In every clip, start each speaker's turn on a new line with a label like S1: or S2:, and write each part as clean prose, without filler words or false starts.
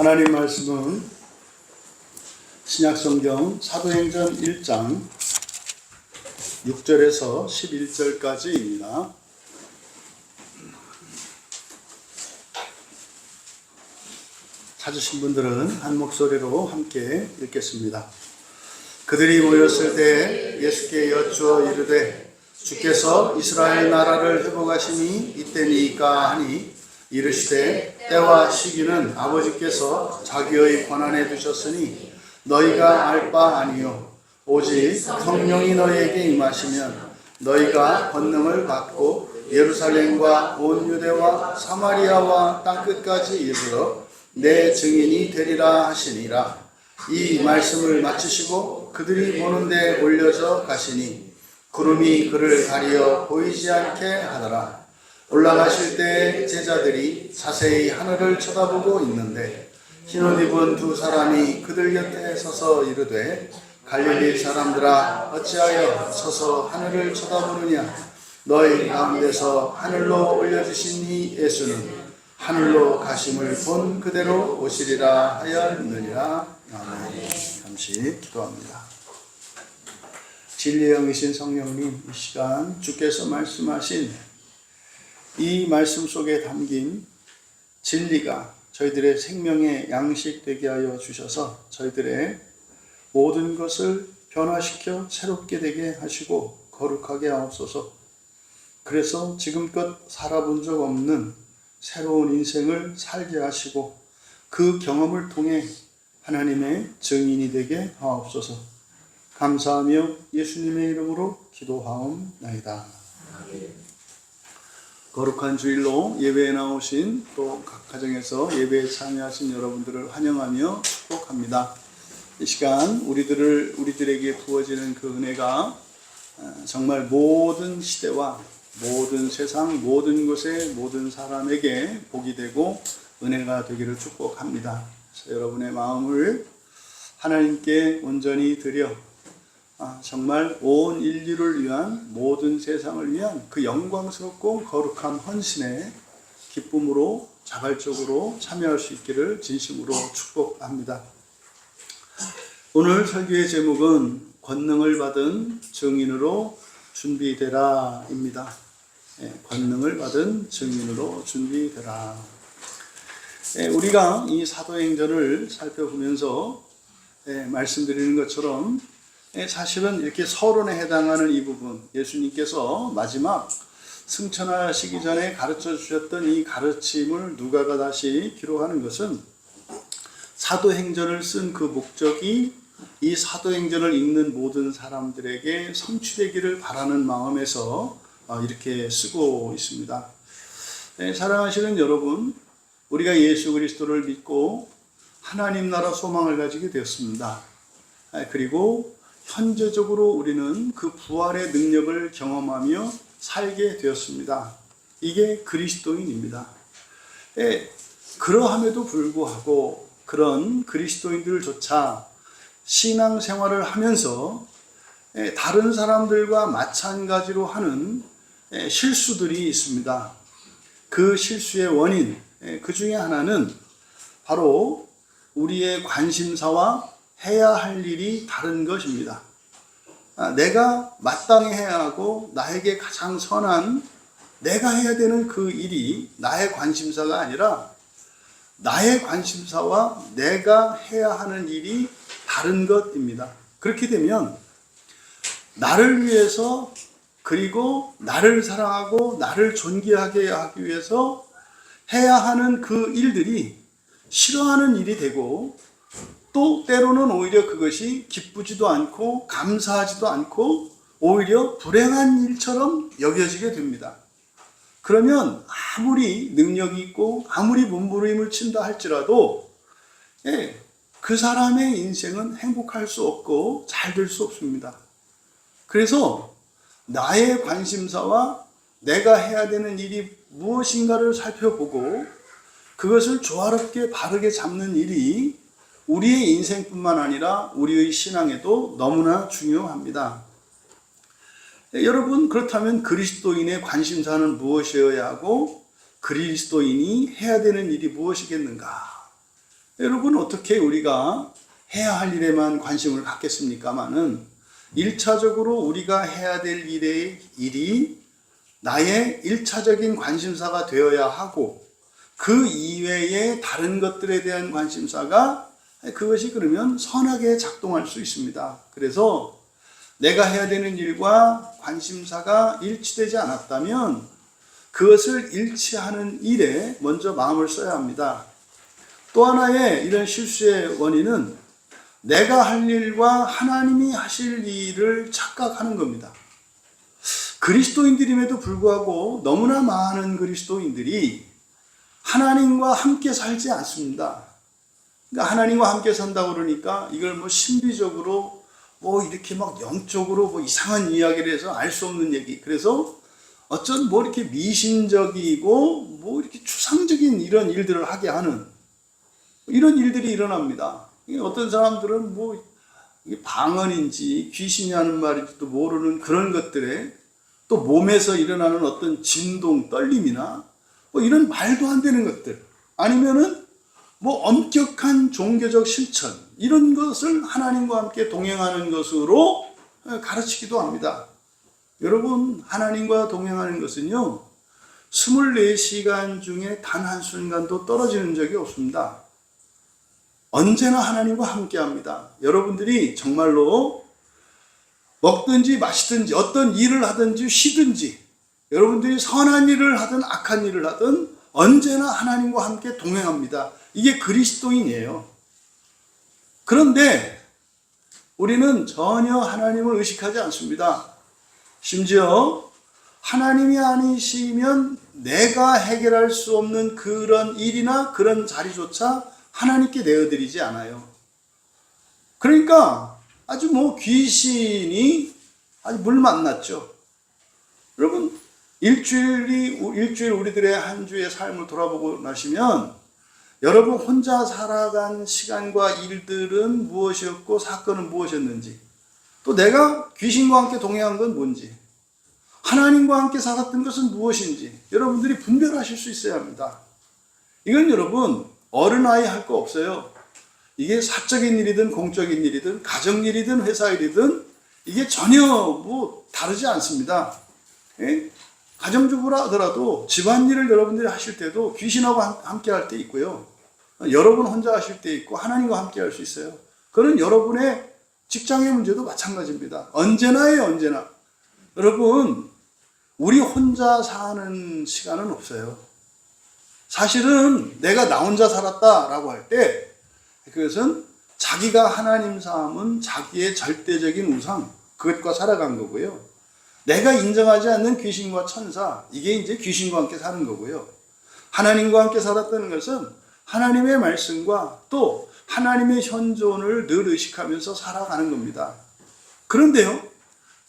S1: 하나님 말씀은 신약성경 사도행전 1장 6절에서 11절까지입니다. 찾으신 분들은 한 목소리로 함께 읽겠습니다. 그들이 모였을 때 예수께 여쭈어 이르되 주께서 이스라엘 나라를 회복하시니 이때니까 하니 이르시되 때와 시기는 아버지께서 자기의 권한에 두셨으니 너희가 알 바 아니요 오직 성령이 너희에게 임하시면 너희가 권능을 받고 예루살렘과 온 유대와 사마리아와 땅끝까지 이르러 내 증인이 되리라 하시니라. 이 말씀을 마치시고 그들이 보는데 올려져 가시니 구름이 그를 가리어 보이지 않게 하더라. 올라가실 때 제자들이 자세히 하늘을 쳐다보고 있는데 흰옷 입은 두 사람이 그들 곁에 서서 이르되 갈릴리 사람들아 어찌하여 서서 하늘을 쳐다보느냐. 너희 가운데서 하늘로 올려주신 이 예수는 하늘로 가심을 본 그대로 오시리라 하였느니라. 아멘. 잠시 기도합니다. 진리의 영이신 성령님, 이 시간 주께서 말씀하신 이 말씀 속에 담긴 진리가 저희들의 생명의 양식 되게 하여 주셔서 저희들의 모든 것을 변화시켜 새롭게 되게 하시고 거룩하게 하옵소서. 그래서 지금껏 살아본 적 없는 새로운 인생을 살게 하시고 그 경험을 통해 하나님의 증인이 되게 하옵소서. 감사하며 예수님의 이름으로 기도하옵나이다. 거룩한 주일로 예배에 나오신 또 각 가정에서 예배에 참여하신 여러분들을 환영하며 축복합니다. 이 시간 우리들에게 부어지는 그 은혜가 정말 모든 시대와 모든 세상 모든 곳의 모든 사람에게 복이 되고 은혜가 되기를 축복합니다. 그래서 여러분의 마음을 하나님께 온전히 드려 정말 온 인류를 위한 모든 세상을 위한 그 영광스럽고 거룩한 헌신에 기쁨으로 자발적으로 참여할 수 있기를 진심으로 축복합니다. 오늘 설교의 제목은 권능을 받은 증인으로 준비되라 입니다. 권능을 받은 증인으로 준비되라. 우리가 이 사도행전을 살펴보면서 말씀드리는 것처럼 사실은 이렇게 서론에 해당하는 이 부분, 예수님께서 마지막 승천하시기 전에 가르쳐 주셨던 이 가르침을 누가가 다시 기록하는 것은 사도행전을 쓴 그 목적이 이 사도행전을 읽는 모든 사람들에게 성취되기를 바라는 마음에서 이렇게 쓰고 있습니다. 사랑하시는 여러분, 우리가 예수 그리스도를 믿고 하나님 나라 소망을 가지게 되었습니다. 그리고 현재적으로 우리는 그 부활의 능력을 경험하며 살게 되었습니다. 이게 그리스도인입니다. 그러함에도 불구하고 그런 그리스도인들조차 신앙생활을 하면서 다른 사람들과 마찬가지로 하는 실수들이 있습니다. 그 실수의 원인, 그 중에 하나는 바로 우리의 관심사와 해야 할 일이 다른 것입니다. 내가 마땅히 해야 하고 나에게 가장 선한 내가 해야 되는 그 일이 나의 관심사가 아니라 나의 관심사와 내가 해야 하는 일이 다른 것입니다. 그렇게 되면 나를 위해서 그리고 나를 사랑하고 나를 존귀하게 하기 위해서 해야 하는 그 일들이 싫어하는 일이 되고 또 때로는 오히려 그것이 기쁘지도 않고 감사하지도 않고 오히려 불행한 일처럼 여겨지게 됩니다. 그러면 아무리 능력이 있고 아무리 몸부림을 친다 할지라도 그 사람의 인생은 행복할 수 없고 잘 될 수 없습니다. 그래서 나의 관심사와 내가 해야 되는 일이 무엇인가를 살펴보고 그것을 조화롭게 바르게 잡는 일이 우리의 인생뿐만 아니라 우리의 신앙에도 너무나 중요합니다. 여러분, 그렇다면 그리스도인의 관심사는 무엇이어야 하고 그리스도인이 해야 되는 일이 무엇이겠는가? 여러분, 어떻게 우리가 해야 할 일에만 관심을 갖겠습니까마는 1차적으로 우리가 해야 될 일이 나의 1차적인 관심사가 되어야 하고, 그 이외의 다른 것들에 대한 관심사가 그것이 그러면 선하게 작동할 수 있습니다. 그래서 내가 해야 되는 일과 관심사가 일치되지 않았다면 그것을 일치하는 일에 먼저 마음을 써야 합니다. 또 하나의 이런 실수의 원인은 내가 할 일과 하나님이 하실 일을 착각하는 겁니다. 그리스도인들임에도 불구하고 너무나 많은 그리스도인들이 하나님과 함께 살지 않습니다. 그러니까 하나님과 함께 산다고 그러니까 이걸 뭐 신비적으로 이렇게 막 영적으로 이상한 이야기를 해서 알 수 없는 얘기. 그래서 어쩐 이렇게 미신적이고 이렇게 추상적인 이런 일들을 하게 하는 이런 일들이 일어납니다. 어떤 사람들은 이게 방언인지 귀신이 하는 말인지도 모르는 그런 것들에 또 몸에서 일어나는 어떤 진동, 떨림이나 이런 말도 안 되는 것들, 아니면은 엄격한 종교적 실천, 이런 것을 하나님과 함께 동행하는 것으로 가르치기도 합니다. 여러분, 하나님과 동행하는 것은요, 24시간 중에 단 한순간도 떨어지는 적이 없습니다. 언제나 하나님과 함께 합니다. 여러분들이 정말로 먹든지 마시든지 어떤 일을 하든지 쉬든지, 여러분들이 선한 일을 하든 악한 일을 하든 언제나 하나님과 함께 동행합니다. 이게 그리스도인이에요. 그런데 우리는 전혀 하나님을 의식하지 않습니다. 심지어 하나님이 아니시면 내가 해결할 수 없는 그런 일이나 그런 자리조차 하나님께 내어드리지 않아요. 그러니까 아주 귀신이 아주 물 만났죠. 여러분, 일주일 우리들의 한 주의 삶을 돌아보고 나시면 여러분 혼자 살아간 시간과 일들은 무엇이었고 사건은 무엇이었는지, 또 내가 귀신과 함께 동행한 건 뭔지, 하나님과 함께 살았던 것은 무엇인지 여러분들이 분별하실 수 있어야 합니다. 이건 여러분 어른아이 할 거 없어요. 이게 사적인 일이든 공적인 일이든 가정일이든 회사일이든 이게 전혀 다르지 않습니다. 예? 가정주부라 하더라도 집안일을 여러분들이 하실 때도 귀신하고 함께 할 때 있고요. 여러분 혼자 하실 때 있고 하나님과 함께 할 수 있어요. 그런 여러분의 직장의 문제도 마찬가지입니다. 언제나예요, 언제나. 여러분, 우리 혼자 사는 시간은 없어요. 사실은 내가 나 혼자 살았다라고 할 때 그것은 자기가 하나님 삼은 자기의 절대적인 우상, 그것과 살아간 거고요. 내가 인정하지 않는 귀신과 천사, 이게 이제 귀신과 함께 사는 거고요. 하나님과 함께 살았다는 것은 하나님의 말씀과 또 하나님의 현존을 늘 의식하면서 살아가는 겁니다. 그런데요,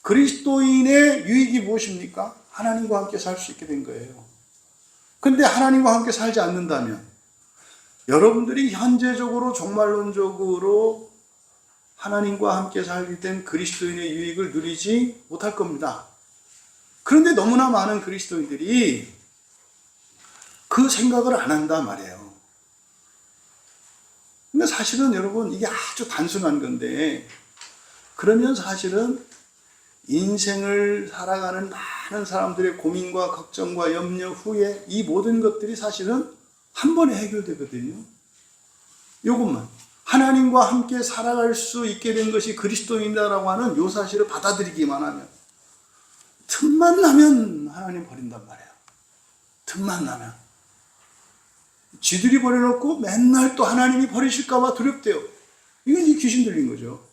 S1: 그리스도인의 유익이 무엇입니까? 하나님과 함께 살 수 있게 된 거예요. 근데 하나님과 함께 살지 않는다면 여러분들이 현재적으로 종말론적으로 하나님과 함께 살게 된 그리스도인의 유익을 누리지 못할 겁니다. 그런데 너무나 많은 그리스도인들이 그 생각을 안 한단 말이에요. 근데 사실은 여러분 이게 아주 단순한 건데, 그러면 사실은 인생을 살아가는 많은 사람들의 고민과 걱정과 염려, 후회, 이 모든 것들이 사실은 한 번에 해결되거든요. 이것만. 하나님과 함께 살아갈 수 있게 된 것이 그리스도인이라고 하는 요 사실을 받아들이기만 하면, 틈만 나면 하나님 버린단 말이에요. 틈만 나면. 지들이 버려놓고 맨날 또 하나님이 버리실까봐 두렵대요. 이건 이제 귀신 들린 거죠.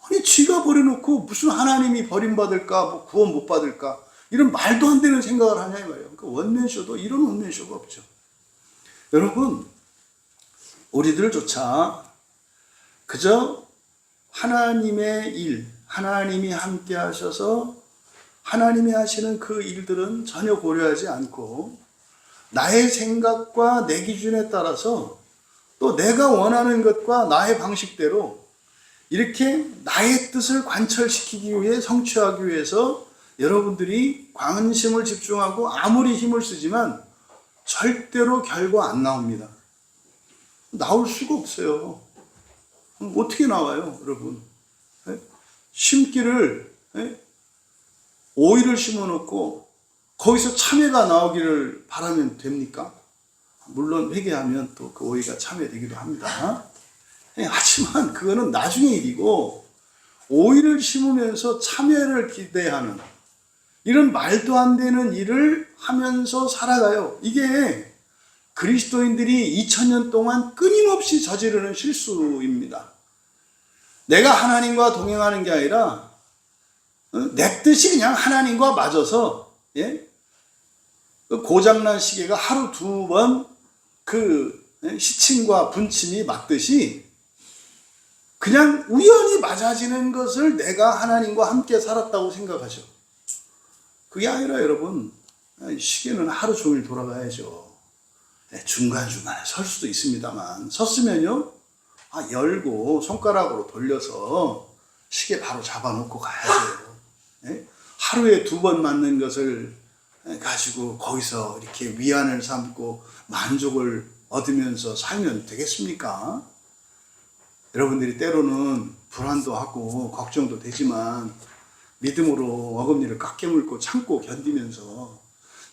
S1: 아니, 지가 버려놓고 무슨 하나님이 버림받을까, 구원 못 받을까, 이런 말도 안 되는 생각을 하냐, 이 말이에요. 그러니까 원맨쇼도 이런 원맨쇼가 없죠. 여러분, 우리들조차 그저 하나님의 일, 하나님이 함께 하셔서 하나님이 하시는 그 일들은 전혀 고려하지 않고 나의 생각과 내 기준에 따라서 또 내가 원하는 것과 나의 방식대로 이렇게 나의 뜻을 관철시키기 위해, 성취하기 위해서 여러분들이 관심을 집중하고 아무리 힘을 쓰지만 절대로 결과 안 나옵니다. 나올 수가 없어요. 어떻게 나와요, 여러분? 심기를, 오이를 심어 놓고 거기서 참외가 나오기를 바라면 됩니까? 물론 회개하면 또 그 오이가 참외 되기도 합니다. 하지만 그거는 나중의 일이고, 오이를 심으면서 참외를 기대하는 이런 말도 안 되는 일을 하면서 살아가요. 이게 그리스도인들이 2000년 동안 끊임없이 저지르는 실수입니다. 내가 하나님과 동행하는 게 아니라 내 뜻이 그냥 하나님과 맞아서, 고장난 시계가 하루 2번 시침과 분침이 맞듯이 그냥 우연히 맞아지는 것을 내가 하나님과 함께 살았다고 생각하죠. 그게 아니라 여러분, 시계는 하루 종일 돌아가야죠. 중간중간에 설 수도 있습니다만, 섰으면요, 열고 손가락으로 돌려서 시계 바로 잡아놓고 가야죠. 하루에 2번 맞는 것을 가지고 거기서 이렇게 위안을 삼고 만족을 얻으면서 살면 되겠습니까? 여러분들이 때로는 불안도 하고 걱정도 되지만 믿음으로 어금니를 깎게 물고 참고 견디면서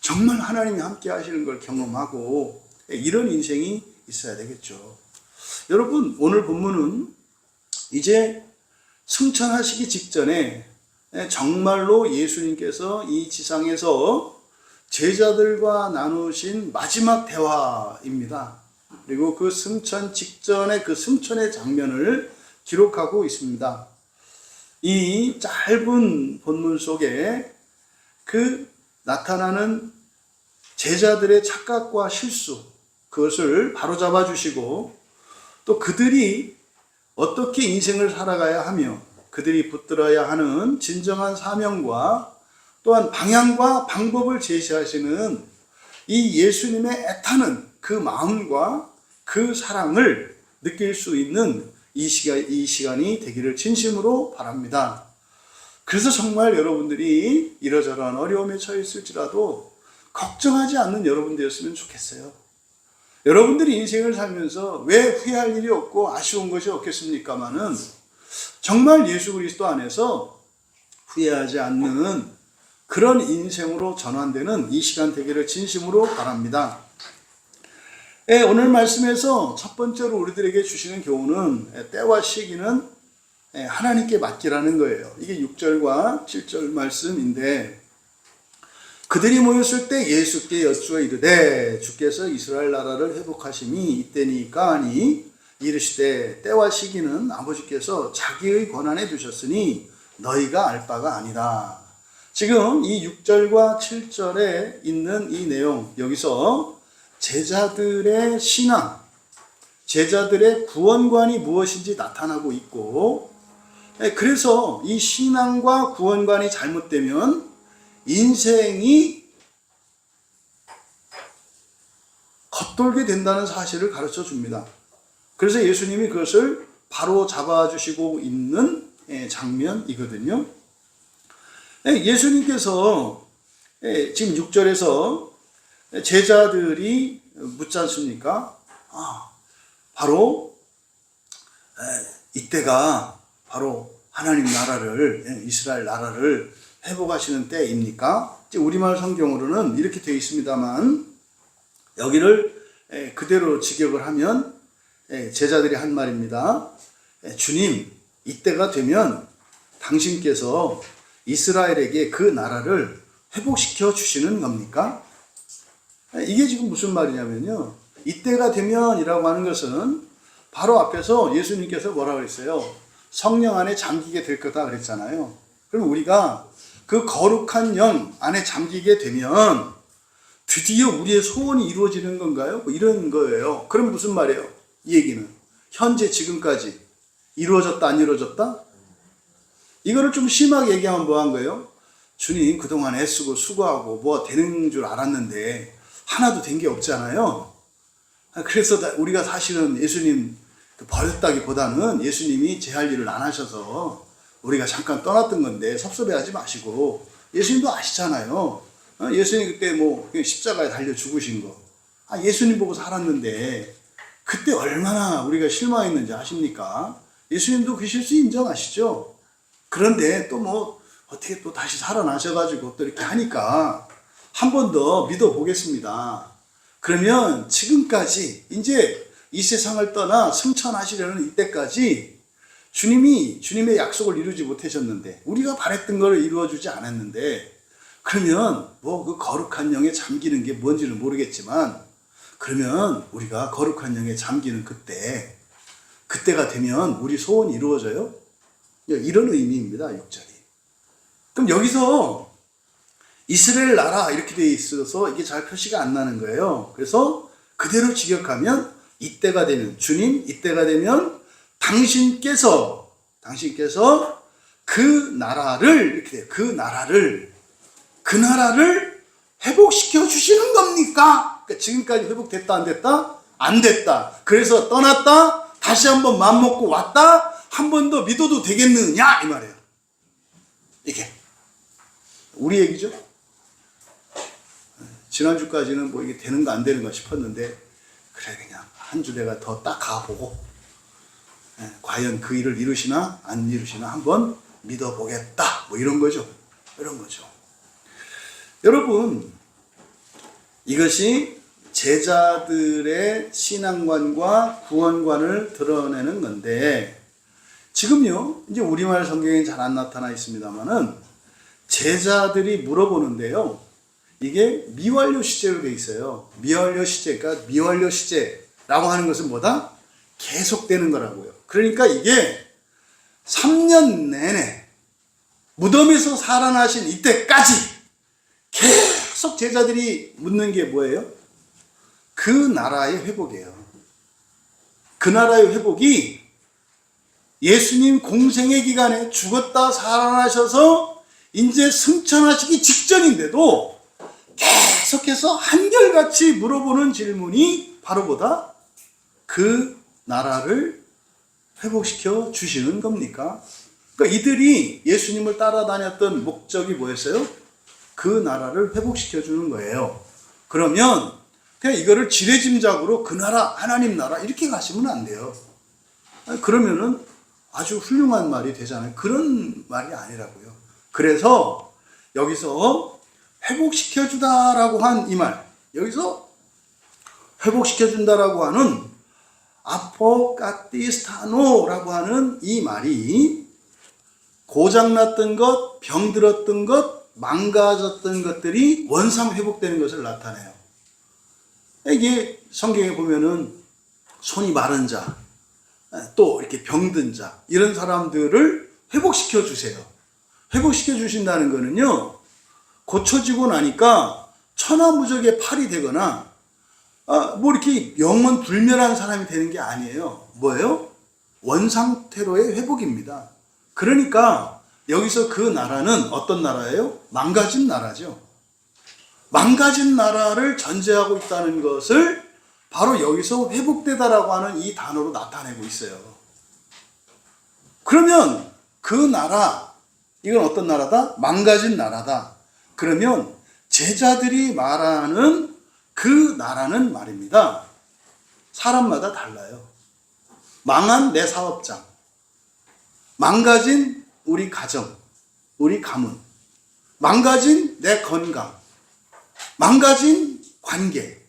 S1: 정말 하나님이 함께 하시는 걸 경험하고 이런 인생이 있어야 되겠죠. 여러분, 오늘 본문은 이제 승천하시기 직전에 정말로 예수님께서 이 지상에서 제자들과 나누신 마지막 대화입니다. 그리고 그 승천 직전의 그 승천의 장면을 기록하고 있습니다. 이 짧은 본문 속에 그 나타나는 제자들의 착각과 실수, 그것을 바로잡아 주시고 또 그들이 어떻게 인생을 살아가야 하며 그들이 붙들어야 하는 진정한 사명과 또한 방향과 방법을 제시하시는 이 예수님의 애타는 그 마음과 그 사랑을 느낄 수 있는 이 시간이 되기를 진심으로 바랍니다. 그래서 정말 여러분들이 이러저러한 어려움에 처했을지라도 걱정하지 않는 여러분들이었으면 좋겠어요. 여러분들이 인생을 살면서 왜 후회할 일이 없고 아쉬운 것이 없겠습니까마는 정말 예수 그리스도 안에서 후회하지 않는 그런 인생으로 전환되는 이 시간 되기를 진심으로 바랍니다. 오늘 말씀에서 첫 번째로 우리들에게 주시는 교훈은 때와 시기는 하나님께 맡기라는 거예요. 이게 6절과 7절 말씀인데, 그들이 모였을 때 예수께 여쭈어 이르되 주께서 이스라엘 나라를 회복하심이 이때니까 하니 이르시되 때와 시기는 아버지께서 자기의 권한에 두셨으니 너희가 알 바가 아니라. 지금 이 6절과 7절에 있는 이 내용, 여기서 제자들의 신앙, 제자들의 구원관이 무엇인지 나타나고 있고, 그래서 이 신앙과 구원관이 잘못되면 인생이 겉돌게 된다는 사실을 가르쳐 줍니다. 그래서 예수님이 그것을 바로 잡아주시고 있는 장면이거든요. 예수님께서 지금 6절에서 제자들이 묻지 않습니까? 바로 이때가 바로 하나님 나라를, 이스라엘 나라를 회복하시는 때입니까? 우리말 성경으로는 이렇게 되어 있습니다만, 여기를 그대로 직역을 하면 제자들이 한 말입니다. 주님, 이때가 되면 당신께서 이스라엘에게 그 나라를 회복시켜 주시는 겁니까? 이게 지금 무슨 말이냐면요, 이때가 되면이라고 하는 것은 바로 앞에서 예수님께서 뭐라고 그랬어요? 성령 안에 잠기게 될 거다 그랬잖아요. 그럼 우리가 그 거룩한 영 안에 잠기게 되면 드디어 우리의 소원이 이루어지는 건가요? 뭐 이런 거예요. 그럼 무슨 말이에요? 이 얘기는 현재 지금까지 이루어졌다 안 이루어졌다? 이거를 좀 심하게 얘기하면 뭐 한 거예요? 주님, 그동안 애쓰고 수고하고 뭐 되는 줄 알았는데 하나도 된 게 없잖아요. 그래서 우리가 사실은 예수님 버렸다기보다는 예수님이 제 할 일을 안 하셔서 우리가 잠깐 떠났던 건데 섭섭해하지 마시고, 예수님도 아시잖아요. 예수님 그때 뭐 십자가에 달려 죽으신 거, 예수님 보고 살았는데 그때 얼마나 우리가 실망했는지 아십니까? 예수님도 그 실수 인정하시죠? 그런데 또 뭐 어떻게 또 다시 살아나셔가지고 또 이렇게 하니까 한 번 더 믿어보겠습니다. 그러면 지금까지 이제 이 세상을 떠나 승천하시려는 이때까지 주님의 약속을 이루지 못하셨는데, 우리가 바랬던 걸 이루어주지 않았는데, 그러면 뭐 그 거룩한 영에 잠기는 게 뭔지는 모르겠지만, 그러면 우리가 거룩한 영에 잠기는 그때가 되면 우리 소원이 이루어져요? 이런 의미입니다, 6절이. 그럼 여기서 이스라엘 나라 이렇게 돼 있어서 이게 잘 표시가 안 나는 거예요. 그래서 그대로 직역하면 이때가 되면, 주님 이때가 되면 당신께서 그 나라를 이렇게 돼요. 그 나라를 회복시켜 주시는 겁니까? 그러니까 지금까지 회복됐다 안 됐다? 안 됐다. 그래서 떠났다. 다시 한번 맘먹고 왔다. 한 번 더 믿어도 되겠느냐 이 말이에요. 이게 우리 얘기죠. 지난주까지는 뭐 이게 되는가 안 되는가 싶었는데, 그래 그냥 한 주 내가 더 딱 가보고 과연 그 일을 이루시나 안 이루시나 한번 믿어보겠다, 뭐 이런 거죠. 여러분, 이것이 제자들의 신앙관과 구원관을 드러내는 건데, 지금요 이제 우리말 성경에 잘 안 나타나 있습니다만은 제자들이 물어보는데요, 이게 미완료 시제로 돼 있어요. 미완료 시제, 그러니까 미완료 시제라고 하는 것은 뭐다? 계속되는 거라고요. 그러니까 이게 3년 내내 무덤에서 살아나신 이때까지 계속 제자들이 묻는 게 뭐예요? 그 나라의 회복이에요. 그 나라의 회복이 예수님 공생의 기간에 죽었다 살아나셔서 이제 승천하시기 직전인데도 계속해서 한결같이 물어보는 질문이 바로 뭐다? 그 나라를 회복시켜 주시는 겁니까? 그러니까 이들이 예수님을 따라다녔던 목적이 뭐였어요? 그 나라를 회복시켜 주는 거예요. 그러면 그냥 이거를 지레짐작으로 그 나라, 하나님 나라 이렇게 가시면 안 돼요. 그러면은 아주 훌륭한 말이 되잖아요. 그런 말이 아니라고요. 그래서 여기서 회복시켜 주다라고 한 이 말, 여기서 회복시켜 준다라고 하는 아포카티스타노라고 하는 이 말이 고장났던 것, 병들었던 것, 망가졌던 것들이 원상 회복되는 것을 나타내요. 이게 성경에 보면은 손이 마른 자, 또 이렇게 병든 자, 이런 사람들을 회복시켜 주세요. 회복시켜 주신다는 거는요, 고쳐지고 나니까 천하무적의 팔이 되거나 뭐 이렇게 영원 불멸한 사람이 되는 게 아니에요. 뭐예요? 원상태로의 회복입니다. 그러니까 여기서 그 나라는 어떤 나라예요? 망가진 나라죠. 망가진 나라를 전제하고 있다는 것을 바로 여기서 회복되다라고 하는 이 단어로 나타내고 있어요. 그러면 그 나라, 이건 어떤 나라다? 망가진 나라다. 그러면 제자들이 말하는 그 나라는 말입니다, 사람마다 달라요. 망한 내 사업장, 망가진 우리 가정, 우리 가문, 망가진 내 건강, 망가진 관계.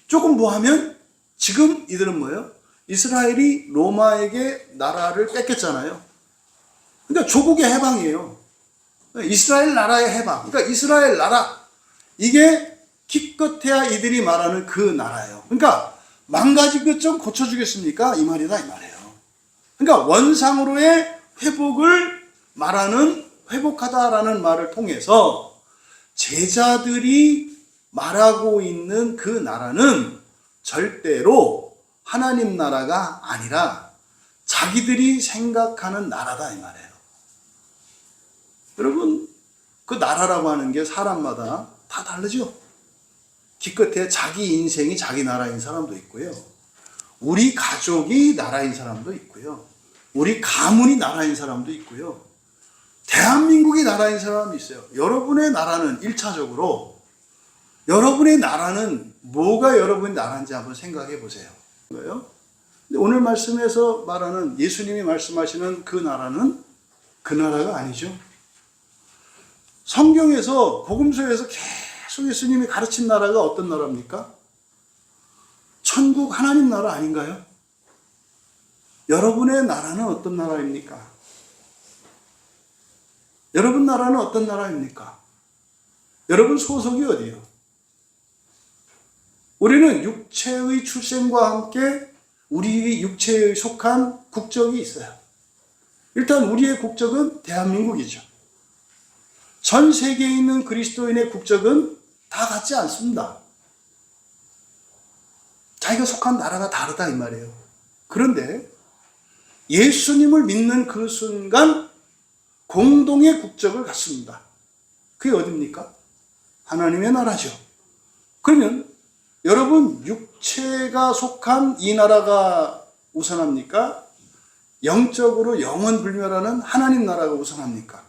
S1: 조금 뭐 하면 지금 이들은 뭐예요? 이스라엘이 로마에게 나라를 뺏겼잖아요. 그러니까 조국의 해방이에요. 이스라엘 나라의 해방. 그러니까 이스라엘 나라, 이게 기껏해야 이들이 말하는 그 나라예요. 그러니까 망가진 것 좀 고쳐주겠습니까? 이 말이다, 이 말이에요. 그러니까 원상으로의 회복을 말하는, 회복하다라는 말을 통해서 제자들이 말하고 있는 그 나라는 절대로 하나님 나라가 아니라 자기들이 생각하는 나라다, 이 말이에요. 여러분, 그 나라라고 하는 게 사람마다 다 다르죠. 기껏해 자기 인생이 자기 나라인 사람도 있고요, 우리 가족이 나라인 사람도 있고요, 우리 가문이 나라인 사람도 있고요, 대한민국이 나라인 사람도 있어요. 여러분의 나라는 1차적으로, 여러분의 나라는 뭐가 여러분의 나라인지 한번 생각해 보세요. 거예요. 근데 오늘 말씀에서 말하는 예수님이 말씀하시는 그 나라는 그 나라가 아니죠. 성경에서 복음서에서 계속 예수님이 가르친 나라가 어떤 나라입니까? 천국 하나님 나라 아닌가요? 여러분의 나라는 어떤 나라입니까? 여러분 나라는 어떤 나라입니까? 여러분 소속이 어디요? 우리는 육체의 출생과 함께 우리 육체에 속한 국적이 있어요. 일단 우리의 국적은 대한민국이죠. 전 세계에 있는 그리스도인의 국적은 다 같지 않습니다. 자기가 속한 나라가 다르다 이 말이에요. 그런데 예수님을 믿는 그 순간 공동의 국적을 갖습니다. 그게 어디입니까? 하나님의 나라죠. 그러면 여러분 육체가 속한 이 나라가 우선합니까? 영적으로 영원불멸하는 하나님 나라가 우선합니까?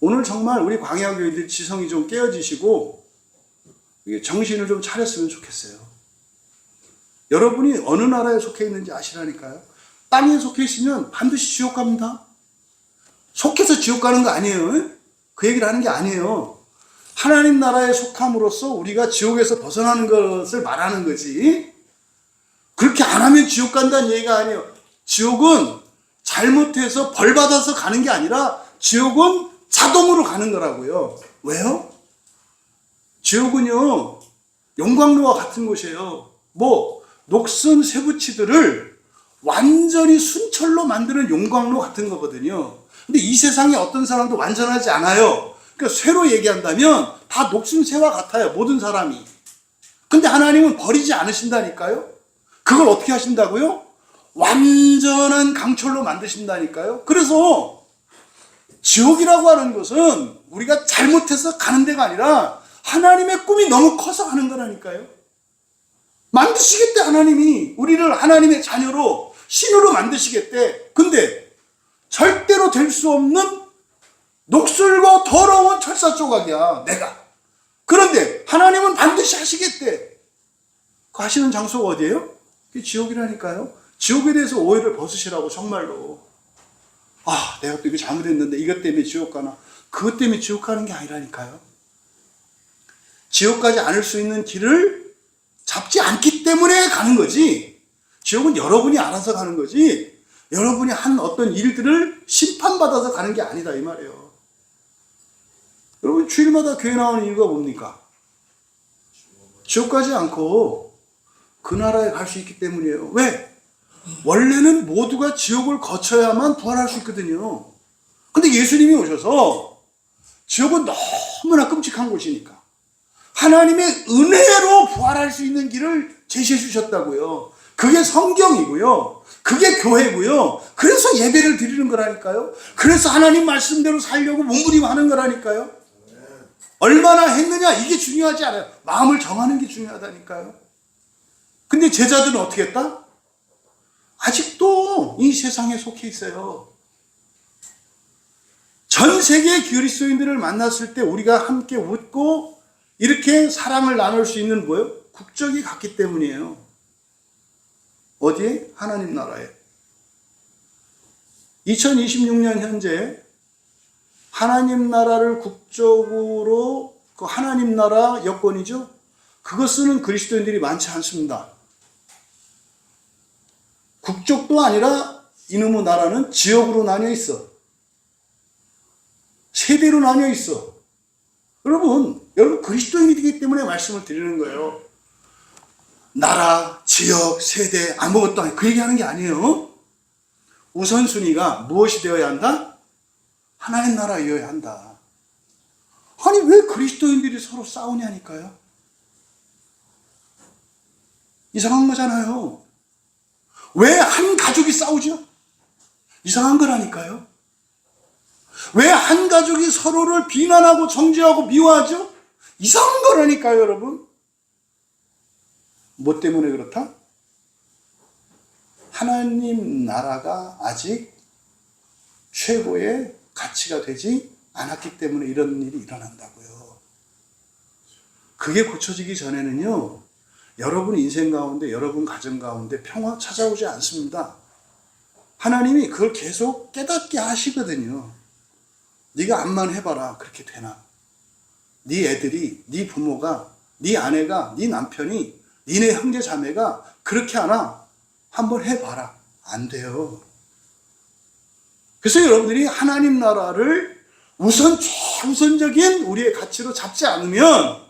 S1: 오늘 정말 우리 광야교회들 지성이 좀 깨어지시고 정신을 좀 차렸으면 좋겠어요. 여러분이 어느 나라에 속해 있는지 아시라니까요. 땅에 속해 있으면 반드시 지옥 갑니다. 속해서 지옥 가는 거 아니에요. 그 얘기를 하는 게 아니에요. 하나님 나라에 속함으로써 우리가 지옥에서 벗어나는 것을 말하는 거지. 그렇게 안 하면 지옥 간다는 얘기가 아니에요. 지옥은 잘못해서 벌 받아서 가는 게 아니라 지옥은 자동으로 가는 거라고요. 왜요? 지옥은요, 용광로와 같은 곳이에요. 녹슨 쇠붙이들을 완전히 순철로 만드는 용광로 같은 거거든요. 근데 이 세상에 어떤 사람도 완전하지 않아요. 그러니까 쇠로 얘기한다면 다 녹슨 쇠와 같아요. 모든 사람이. 근데 하나님은 버리지 않으신다니까요. 그걸 어떻게 하신다고요? 완전한 강철로 만드신다니까요. 그래서 지옥이라고 하는 것은 우리가 잘못해서 가는 데가 아니라 하나님의 꿈이 너무 커서 가는 거라니까요. 만드시겠대. 하나님이 우리를 하나님의 자녀로 신으로 만드시겠대. 근데 절대로 될 수 없는 녹슬고 더러운 철사 조각이야 내가. 그런데 하나님은 반드시 하시겠대. 그 하시는 장소가 어디예요? 그게 지옥이라니까요. 지옥에 대해서 오해를 벗으시라고. 정말로 내가 또 이거 잘못했는데 이것 때문에 지옥 가나. 그것 때문에 지옥 가는 게 아니라니까요. 지옥 가지 않을 수 있는 길을 잡지 않기 때문에 가는 거지. 지옥은 여러분이 알아서 가는 거지, 여러분이 한 어떤 일들을 심판받아서 가는 게 아니다 이 말이에요. 여러분 주일마다 교회 나오는 이유가 뭡니까? 지옥 가지 않고 그 나라에 갈 수 있기 때문이에요. 왜? 원래는 모두가 지옥을 거쳐야만 부활할 수 있거든요. 근데 예수님이 오셔서 지옥은 너무나 끔찍한 곳이니까 하나님의 은혜로 부활할 수 있는 길을 제시해 주셨다고요. 그게 성경이고요. 그게 교회고요. 그래서 예배를 드리는 거라니까요. 그래서 하나님 말씀대로 살려고 몸부림하는 거라니까요. 얼마나 했느냐 이게 중요하지 않아요. 마음을 정하는 게 중요하다니까요. 근데 제자들은 어떻게 했다? 아직도 이 세상에 속해 있어요. 전 세계 그리스도인들을 만났을 때 우리가 함께 웃고 이렇게 사랑을 나눌 수 있는 뭐예요? 국적이 같기 때문이에요. 어디에? 하나님 나라에. 2026년 현재 하나님 나라를 국적으로, 그 하나님 나라 여권이죠, 그거 쓰는 그리스도인들이 많지 않습니다. 국적도 아니라 이놈의 나라는 지역으로 나뉘어 있어. 세대로 나뉘어 있어. 여러분 그리스도인이기 때문에 말씀을 드리는 거예요. 나라, 지역, 세대 아무것도 아니에요. 그 얘기하는 게 아니에요. 우선순위가 무엇이 되어야 한다? 하나님 나라여야 한다. 아니 왜 그리스도인들이 서로 싸우냐니까요. 이상한 거잖아요. 왜 한 가족이 싸우죠? 이상한 거라니까요. 왜 한 가족이 서로를 비난하고 정죄하고 미워하죠? 이상한 거라니까요, 여러분. 뭐 때문에 그렇다? 하나님 나라가 아직 최고의 가치가 되지 않았기 때문에 이런 일이 일어난다고요. 그게 고쳐지기 전에는요, 여러분 인생 가운데, 여러분 가정 가운데 평화 찾아오지 않습니다. 하나님이 그걸 계속 깨닫게 하시거든요. 네가 암만 해봐라. 그렇게 되나? 네 애들이, 네 부모가, 네 아내가, 네 남편이, 니네 형제 자매가 그렇게 하나? 한번 해봐라. 안 돼요. 그래서 여러분들이 하나님 나라를 최우선적인 우리의 가치로 잡지 않으면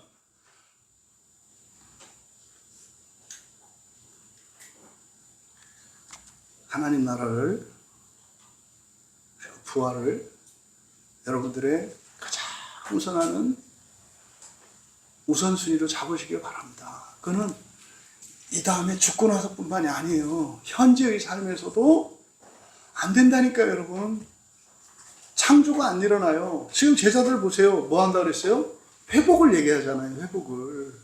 S1: 하나님 나라를, 부활을 여러분들의 가장 우선하는 우선순위로 잡으시길 바랍니다. 그거는 이 다음에 죽고 나서뿐만이 아니에요. 현재의 삶에서도 안 된다니까요, 여러분. 창조가 안 일어나요. 지금 제자들 보세요. 뭐 한다 그랬어요? 회복을 얘기하잖아요, 회복을.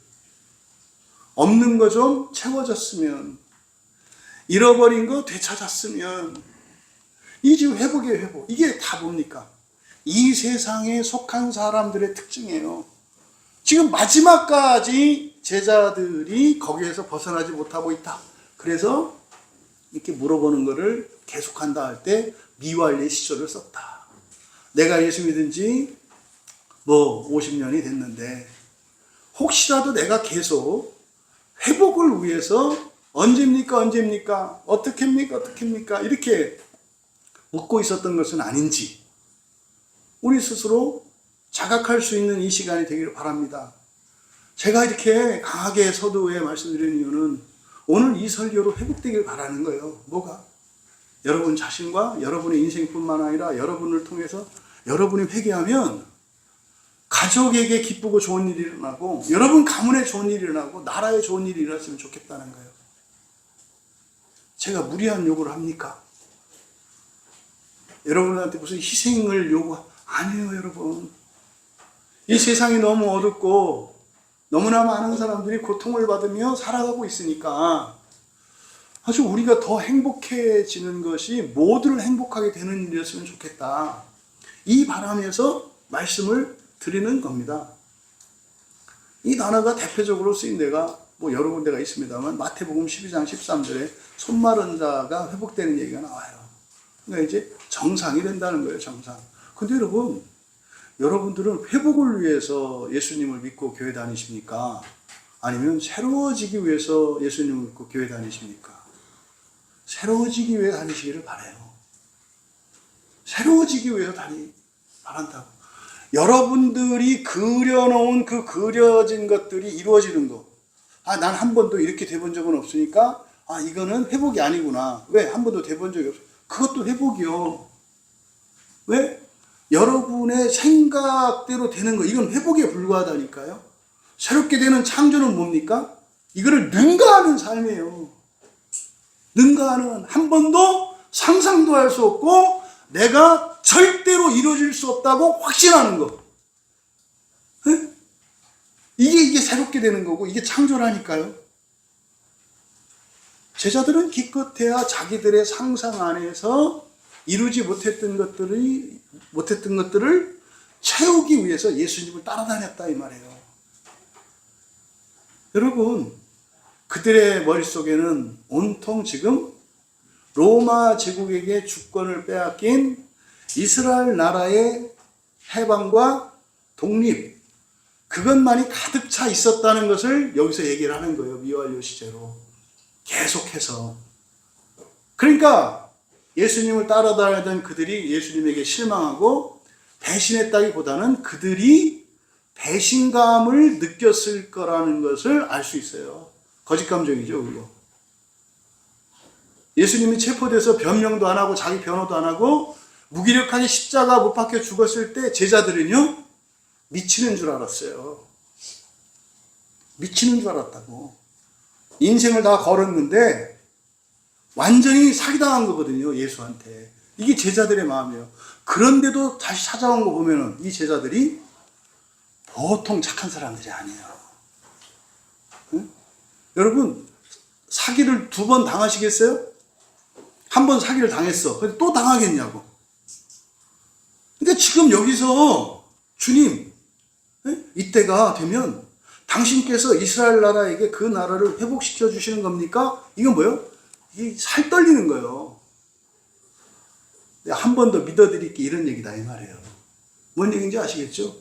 S1: 없는 거 좀 채워졌으면, 잃어버린 거 되찾았으면, 이 지금 회복이에요, 회복. 이게 다 뭡니까? 이 세상에 속한 사람들의 특징이에요. 지금 마지막까지 제자들이 거기에서 벗어나지 못하고 있다. 그래서 이렇게 물어보는 거를 계속한다 할 때 미완리의 시조를 썼다. 내가 예수 믿은 지 50년이 됐는데 혹시라도 내가 계속 회복을 위해서 언제입니까? 어떻게입니까? 이렇게 묻고 있었던 것은 아닌지 우리 스스로 자각할 수 있는 이 시간이 되기를 바랍니다. 제가 이렇게 강하게 서두에 말씀드리는 이유는 오늘 이 설교로 회복되길 바라는 거예요. 뭐가? 여러분 자신과 여러분의 인생뿐만 아니라 여러분을 통해서 여러분이 회개하면 가족에게 기쁘고 좋은 일이 일어나고 여러분 가문에 좋은 일이 일어나고 나라에 좋은 일이 일어났으면 좋겠다는 거예요. 제가 무리한 요구를 합니까? 여러분한테 무슨 희생을 아니에요, 여러분. 이 세상이 너무 어둡고 너무나 많은 사람들이 고통을 받으며 살아가고 있으니까 아주 우리가 더 행복해지는 것이 모두를 행복하게 되는 일이었으면 좋겠다. 이 바람에서 말씀을 드리는 겁니다. 이 단어가 대표적으로 쓰인 데가 여러 군데가 있습니다만 마태복음 12장 13절에 손 마른 자가 회복되는 얘기가 나와요. 그러니까 이제 정상이 된다는 거예요, 정상. 근데 여러분들은 회복을 위해서 예수님을 믿고 교회 다니십니까? 아니면 새로워지기 위해서 예수님을 믿고 교회 다니십니까? 새로워지기 위해 다니시기를 바라요. 새로워지기 위해서 바란다고. 여러분들이 그려놓은 그 그려진 것들이 이루어지는 거. 난 한 번도 이렇게 돼본 적은 없으니까 이거는 회복이 아니구나. 왜? 한 번도 돼본 적이 없어. 그것도 회복이요. 왜? 여러분의 생각대로 되는 거, 이건 회복에 불과하다니까요. 새롭게 되는 창조는 뭡니까? 이거를 능가하는 삶이에요. 능가하는, 한 번도 상상도 할 수 없고 내가 절대로 이루어질 수 없다고 확신하는 거. 네? 이게 새롭게 되는 거고 이게 창조라니까요. 제자들은 기껏해야 자기들의 상상 안에서 이루지 못했던 것들을 채우기 위해서 예수님을 따라다녔다 이 말이에요. 여러분, 그들의 머릿속에는 온통 지금 로마 제국에게 주권을 빼앗긴 이스라엘 나라의 해방과 독립, 그것만이 가득 차 있었다는 것을 여기서 얘기를 하는 거예요. 미완료 시제로 계속해서. 그러니까 예수님을 따라다니던 그들이 예수님에게 실망하고 배신했다기보다는 그들이 배신감을 느꼈을 거라는 것을 알 수 있어요. 거짓감정이죠, 그거. 예수님이 체포돼서 변명도 안 하고 자기 변호도 안 하고 무기력하게 십자가 못 박혀 죽었을 때 제자들은요, 미치는 줄 알았어요. 미치는 줄 알았다고. 인생을 다 걸었는데 완전히 사기당한 거거든요, 예수한테. 이게 제자들의 마음이에요. 그런데도 다시 찾아온 거 보면은 이 제자들이 보통 착한 사람들이 아니에요. 응? 여러분, 사기를 2번 당하시겠어요? 한 번 사기를 당했어. 근데 또 당하겠냐고. 근데 지금 여기서 주님, 이때가 되면 당신께서 이스라엘 나라에게 그 나라를 회복시켜 주시는 겁니까? 이건 뭐예요? 이 살 떨리는 거예요. 한 번 더 믿어드릴게 이런 얘기다 이 말이에요. 뭔 얘기인지 아시겠죠?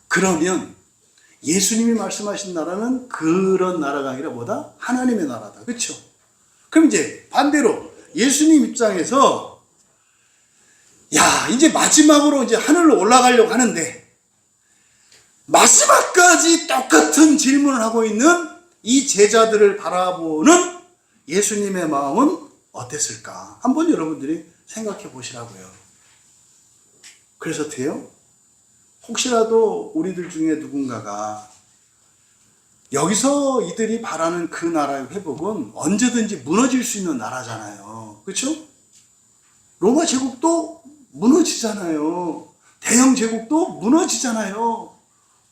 S1: 그러면 예수님이 말씀하신 나라는 그런 나라가 아니라 뭐다? 하나님의 나라다. 그렇죠? 그럼 이제 반대로 예수님 입장에서 야 이제 마지막으로 이제 하늘로 올라가려고 하는데 마지막까지 똑같은 질문을 하고 있는 이 제자들을 바라보는 예수님의 마음은 어땠을까? 한번 여러분들이 생각해 보시라고요. 그래서 돼요? 혹시라도 우리들 중에 누군가가 여기서 이들이 바라는 그 나라의 회복은 언제든지 무너질 수 있는 나라잖아요. 그렇죠? 로마 제국도 무너지잖아요. 대영 제국도 무너지잖아요.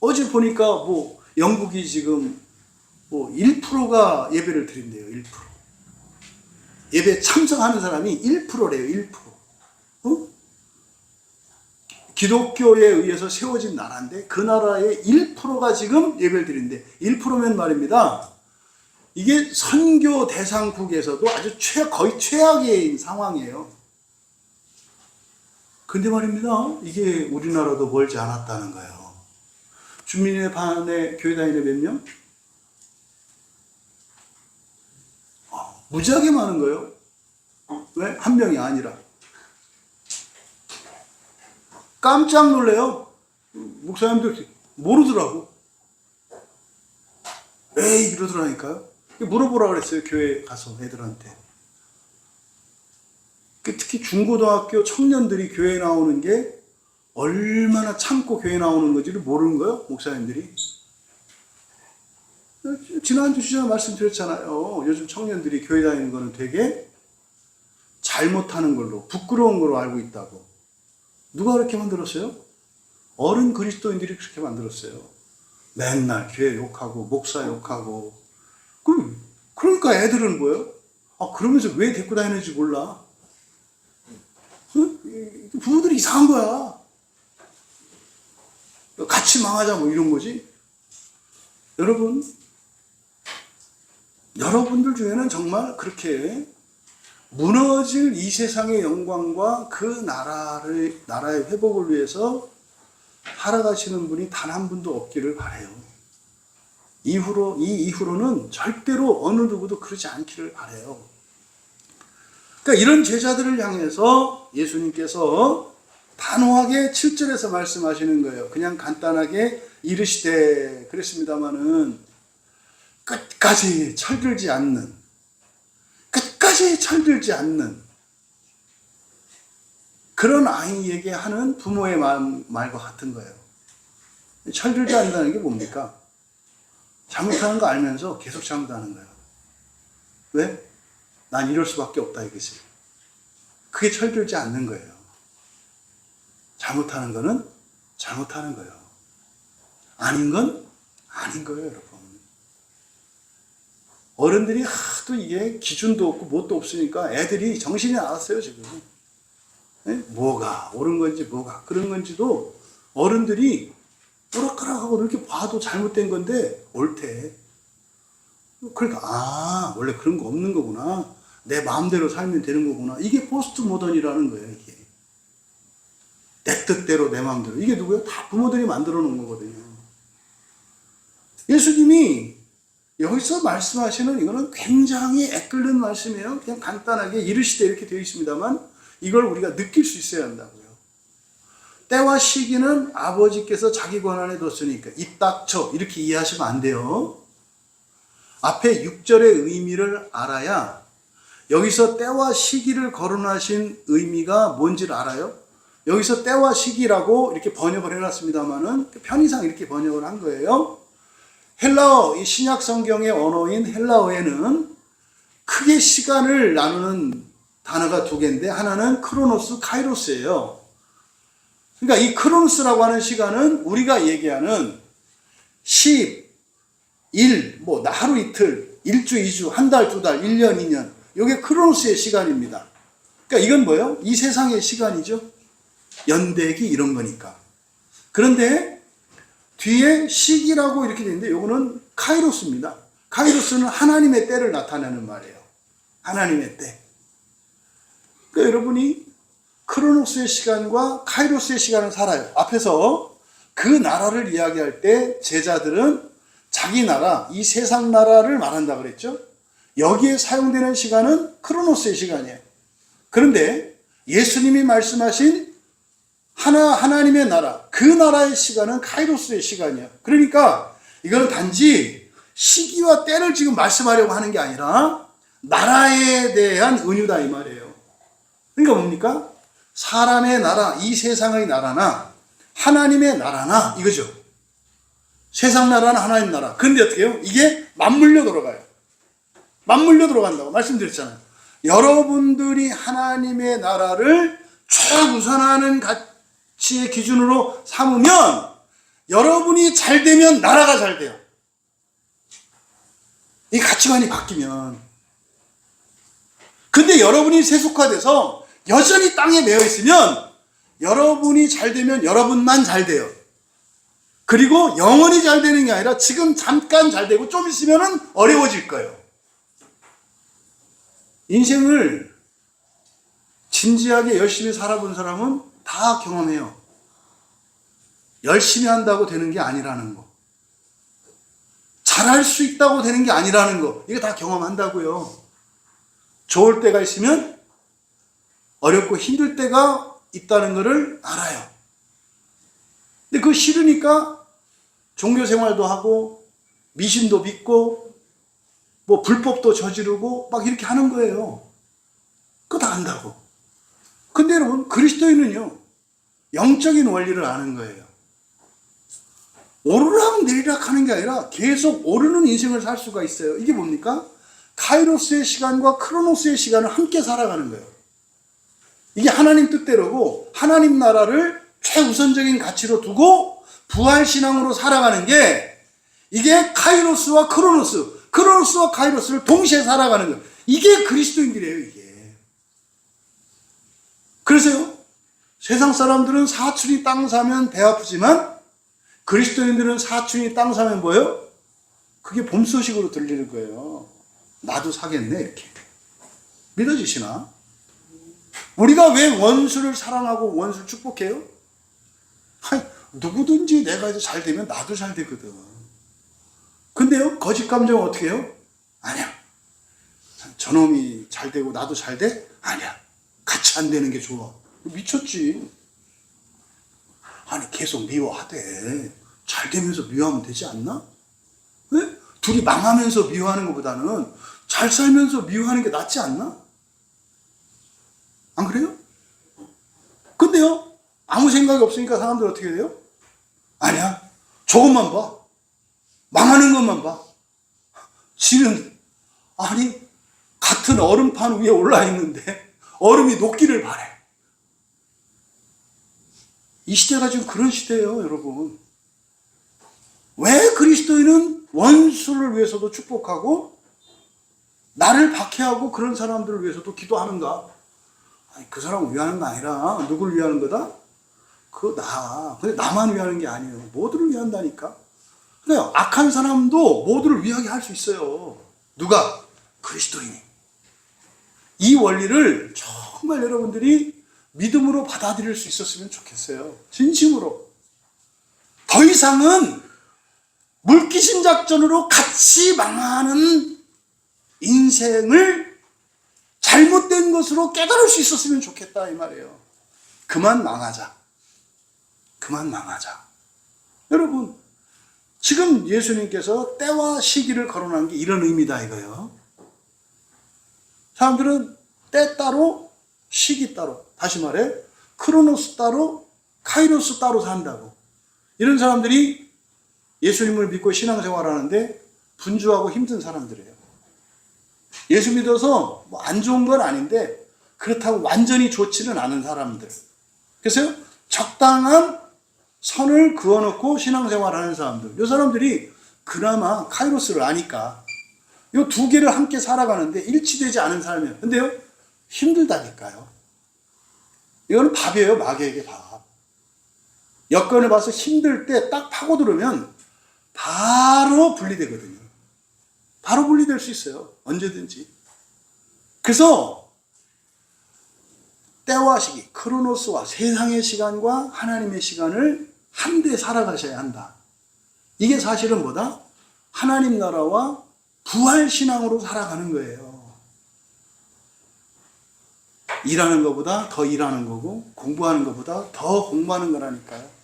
S1: 어제 보니까 뭐 영국이 지금 뭐 1%가 예배를 드린대요. 1%. 예배 참석하는 사람이 1%래요. 1%. 어? 기독교에 의해서 세워진 나라인데 그 나라의 1%가 지금 예배를 드리는데 1%면 말입니다. 이게 선교 대상국에서도 아주 거의 최악의 상황이에요. 근데 말입니다. 이게 우리나라도 멀지 않았다는 거예요. 주민의 반에 교회 다니는 몇 명? 무지하게 많은 거예요. 왜? 한 명이 아니라. 깜짝 놀래요. 목사님들 모르더라고. 에이 이러더라니까요. 물어보라 그랬어요. 교회 가서 애들한테. 특히 중고등학교 청년들이 교회에 나오는 게 얼마나 참고 교회 나오는 건지를 모르는 거예요. 목사님들이. 지난주 시간에 말씀드렸잖아요. 요즘 청년들이 교회 다니는 거는 되게 잘못하는 걸로 부끄러운 걸로 알고 있다고. 누가 그렇게 만들었어요? 어른 그리스도인들이 그렇게 만들었어요. 맨날 교회 욕하고 목사 욕하고. 그러니까 애들은 뭐예요? 그러면서 왜 데리고 다니는지 몰라. 부모들이 이상한 거야. 같이 망하자 뭐 이런 거지. 여러분들 중에는 정말 그렇게 무너질 이 세상의 영광과 그 나라의 회복을 위해서 살아가시는 분이 단 한 분도 없기를 바라요. 이 이후로는 절대로 어느 누구도 그러지 않기를 바라요. 그러니까 이런 제자들을 향해서 예수님께서 단호하게 7절에서 말씀하시는 거예요. 그냥 간단하게 이르시되 그랬습니다마는 끝까지 철들지 않는 그런 아이에게 하는 부모의 말과 같은 거예요. 철들지 않는다는 게 뭡니까? 잘못하는 거 알면서 계속 잘못하는 거예요. 왜? 난 이럴 수밖에 없다 이것이. 그게 철들지 않는 거예요. 잘못하는 거는 잘못하는 거예요. 아닌 건 아닌 거예요, 여러분. 어른들이 하도 이게 기준도 없고 뭣도 없으니까 애들이 정신이 나갔어요, 지금. 네? 뭐가 옳은 건지 뭐가 그런 건지도 어른들이 오락가락하고 이렇게 봐도 잘못된 건데 옳대. 그러니까 원래 그런 거 없는 거구나. 내 마음대로 살면 되는 거구나. 이게 포스트 모던이라는 거예요, 이게. 내 뜻대로 내 마음대로. 이게 누구예요? 다 부모들이 만들어 놓은 거거든요. 예수님이 여기서 말씀하시는 이거는 굉장히 애끓는 말씀이에요. 그냥 간단하게 이르시되 이렇게 되어 있습니다만 이걸 우리가 느낄 수 있어야 한다고요. 때와 시기는 아버지께서 자기 권한에 뒀으니까 입 닥쳐 이렇게 이해하시면 안 돼요. 앞에 6절의 의미를 알아야 여기서 때와 시기를 거론하신 의미가 뭔지를 알아요. 여기서 때와 시기라고 이렇게 번역을 해놨습니다만은 편의상 이렇게 번역을 한 거예요. 헬라어, 이 신약 성경의 언어인 헬라어에는 크게 시간을 나누는 단어가 두 개인데 하나는 크로노스, 카이로스예요. 그러니까 이 크로노스라고 하는 시간은 우리가 얘기하는 10, 일, 하루 이틀, 일주, 이주, 한 달, 두 달, 1년, 2년. 이게 크로노스의 시간입니다. 그러니까 이건 뭐예요? 이 세상의 시간이죠. 연대기 이런 거니까. 그런데 뒤에 시기라고 이렇게 되는데 요거는 카이로스입니다. 카이로스는 하나님의 때를 나타내는 말이에요. 하나님의 때. 그러니까 여러분이 크로노스의 시간과 카이로스의 시간을 살아요. 앞에서 그 나라를 이야기할 때 제자들은 자기 나라, 이 세상 나라를 말한다 그랬죠. 여기에 사용되는 시간은 크로노스의 시간이에요. 그런데 예수님이 말씀하신 하나님의 나라, 그 나라의 시간은 카이로스의 시간이에요. 그러니까 이거는 단지 시기와 때를 지금 말씀하려고 하는 게 아니라 나라에 대한 은유다 이 말이에요. 그러니까 뭡니까? 사람의 나라, 이 세상의 나라나 하나님의 나라나 이거죠. 세상 나라는 하나님 나라. 그런데 어떻게 해요? 이게 맞물려 돌아가요. 맞물려 들어간다고 말씀드렸잖아요. 여러분들이 하나님의 나라를 최우선하는 가치의 기준으로 삼으면 여러분이 잘 되면 나라가 잘 돼요. 이 가치관이 바뀌면. 근데 여러분이 세속화돼서 여전히 땅에 매여 있으면 여러분이 잘 되면 여러분만 잘 돼요. 그리고 영원히 잘 되는 게 아니라 지금 잠깐 잘 되고 좀 있으면 어려워질 거예요. 인생을 진지하게 열심히 살아본 사람은 다 경험해요. 열심히 한다고 되는 게 아니라는 거. 잘할 수 있다고 되는 게 아니라는 거. 이거 다 경험한다고요. 좋을 때가 있으면 어렵고 힘들 때가 있다는 것을 알아요. 근데 그거 싫으니까 종교 생활도 하고 미신도 믿고 뭐 불법도 저지르고 막 이렇게 하는 거예요. 그거 다 안다고. 근데 여러분 그리스도인은요 영적인 원리를 아는 거예요. 오르락 내리락 하는 게 아니라 계속 오르는 인생을 살 수가 있어요. 이게 뭡니까? 카이로스의 시간과 크로노스의 시간을 함께 살아가는 거예요. 이게 하나님 뜻대로고 하나님 나라를 최우선적인 가치로 두고 부활신앙으로 살아가는 게 이게 카이로스와 크로노스, 크로노스와 카이로스를 동시에 살아가는 거예요. 이게 그리스도인들이에요, 이게. 그래서요, 세상 사람들은 사춘이 땅 사면 배 아프지만 그리스도인들은 사춘이 땅 사면 뭐예요? 그게 봄 소식으로 들리는 거예요. 나도 사겠네, 이렇게. 믿어지시나? 우리가 왜 원수를 사랑하고 원수를 축복해요? 아니, 누구든지 내가 이제 잘 되면 나도 잘 되거든. 근데요, 거짓 감정은 어떻게 해요? 아니야. 저놈이 잘 되고 나도 잘 돼? 아니야. 같이 안 되는 게 좋아. 미쳤지. 아니, 계속 미워하대. 잘 되면서 미워하면 되지 않나? 네? 둘이 망하면서 미워하는 것보다는 잘 살면서 미워하는 게 낫지 않나? 안 그래요? 근데요, 아무 생각이 없으니까 사람들 어떻게 돼요? 아니야. 저것만 봐. 망하는 것만 봐. 지는, 아니, 같은 얼음판 위에 올라 있는데 얼음이 녹기를 바래. 이 시대가 지금 그런 시대예요, 여러분. 왜 그리스도인은 원수를 위해서도 축복하고 나를 박해하고 그런 사람들을 위해서도 기도하는가? 아니, 그 사람을 위하는 거 아니라 누구를 위하는 거다? 그거 나. 근데 나만 위하는 게 아니에요. 모두를 위한다니까. 근데 악한 사람도 모두를 위하게 할 수 있어요. 누가? 그리스도인이. 이 원리를 정말 여러분들이 믿음으로 받아들일 수 있었으면 좋겠어요. 진심으로. 더 이상은 물귀신 작전으로 같이 망하는 인생을 잘못된 것으로 깨달을 수 있었으면 좋겠다 이 말이에요. 그만 망하자. 그만 망하자. 여러분, 지금 예수님께서 때와 시기를 거론한 게 이런 의미다 이거예요. 사람들은 때 따로 시기 따로, 다시 말해 크로노스 따로 카이로스 따로 산다고. 이런 사람들이 예수님을 믿고 신앙생활하는데 분주하고 힘든 사람들이에요. 예수 믿어서 뭐 안 좋은 건 아닌데 그렇다고 완전히 좋지는 않은 사람들. 그래서 적당한 선을 그어놓고 신앙생활하는 사람들. 이 사람들이 그나마 카이로스를 아니까 이 두 개를 함께 살아가는데 일치되지 않은 사람이에요. 근데요, 힘들다니까요. 이거는 밥이에요, 마귀에게 밥. 여건을 봐서 힘들 때 딱 파고들으면 바로 분리되거든요. 바로 분리될 수 있어요. 언제든지. 그래서 때와 시기, 크로노스와 세상의 시간과 하나님의 시간을 한데 살아가셔야 한다. 이게 사실은 뭐다? 하나님 나라와 부활신앙으로 살아가는 거예요. 일하는 것보다 더 일하는 거고, 공부하는 것보다 더 공부하는 거라니까요.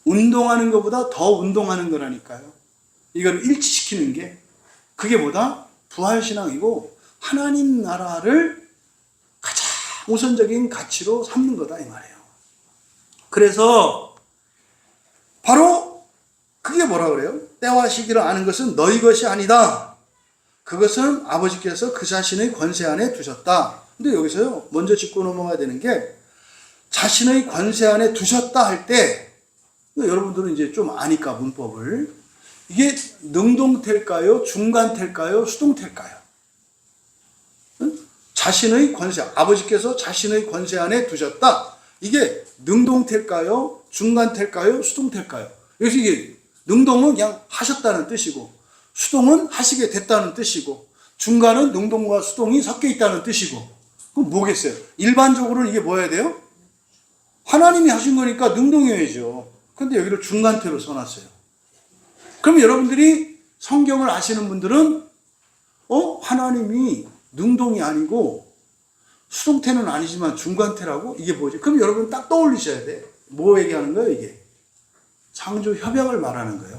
S1: 운동하는 것보다 더 운동하는 거라니까요. 이걸 일치시키는 게 그게 뭐다? 부활신앙이고 하나님 나라를 가장 우선적인 가치로 삼는 거다 이 말이에요. 그래서 바로 그게 뭐라 그래요? 때와 시기를 아는 것은 너희 것이 아니다. 그것은 아버지께서 그 자신의 권세 안에 두셨다. 근데 여기서요, 먼저 짚고 넘어가야 되는 게 자신의 권세 안에 두셨다 할 때 여러분들은 이제 좀 아니까 문법을 이게 능동태일까요? 중간태일까요? 수동태일까요? 응? 자신의 권세, 아버지께서 자신의 권세 안에 두셨다. 이게 능동태일까요? 중간태일까요? 수동태일까요? 여기서 이게 능동은 그냥 하셨다는 뜻이고 수동은 하시게 됐다는 뜻이고 중간은 능동과 수동이 섞여 있다는 뜻이고 그럼 뭐겠어요? 일반적으로는 이게 뭐여야 돼요? 하나님이 하신 거니까 능동이어야죠. 근데 여기를 중간태로 써놨어요. 그럼 여러분들이 성경을 아시는 분들은 하나님이 능동이 아니고 수동태는 아니지만 중간태라고? 이게 뭐지? 그럼 여러분 딱 떠올리셔야 돼. 뭐 얘기하는 거예요 이게? 창조 협약을 말하는 거예요.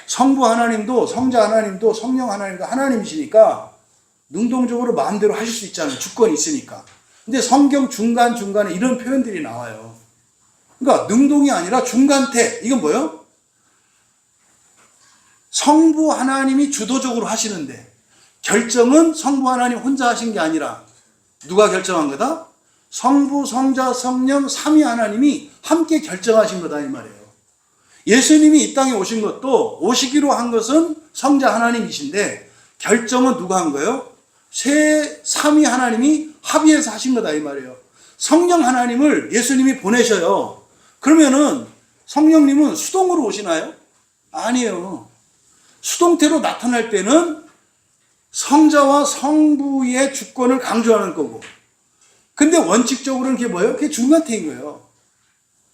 S1: 성부 하나님도 성자 하나님도 성령 하나님도 하나님이시니까 능동적으로 마음대로 하실 수 있잖아요. 주권이 있으니까. 근데 성경 중간중간에 이런 표현들이 나와요. 그러니까 능동이 아니라 중간태. 이건 뭐예요? 성부 하나님이 주도적으로 하시는데 결정은 성부 하나님 혼자 하신 게 아니라 누가 결정한 거다? 성부, 성자, 성령, 삼위 하나님이 함께 결정하신 거다 이 말이에요. 예수님이 이 땅에 오신 것도 오시기로 한 것은 성자 하나님이신데 결정은 누가 한 거예요? 삼위 하나님이 합의해서 하신 거다 이 말이에요. 성령 하나님을 예수님이 보내셔요. 그러면은 성령님은 수동으로 오시나요? 아니에요. 수동태로 나타날 때는 성자와 성부의 주권을 강조하는 거고 근데 원칙적으로는 그게 뭐예요? 그게 중간태인 거예요.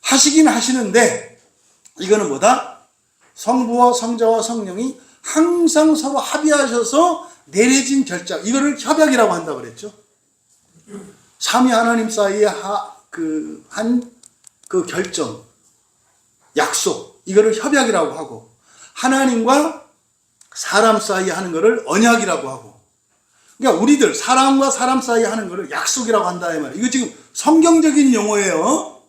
S1: 하시긴 하시는데 이거는 뭐다? 성부와 성자와 성령이 항상 서로 합의하셔서 내려진 결정 이거를 협약이라고 한다고 그랬죠. 삼위 하나님 사이에 그 결정, 약속 이거를 협약이라고 하고 하나님과 사람 사이에 하는 거를 언약이라고 하고 그러니까 우리들 사람과 사람 사이에 하는 거를 약속이라고 한다 이 말이에요. 이거 지금 성경적인 용어예요.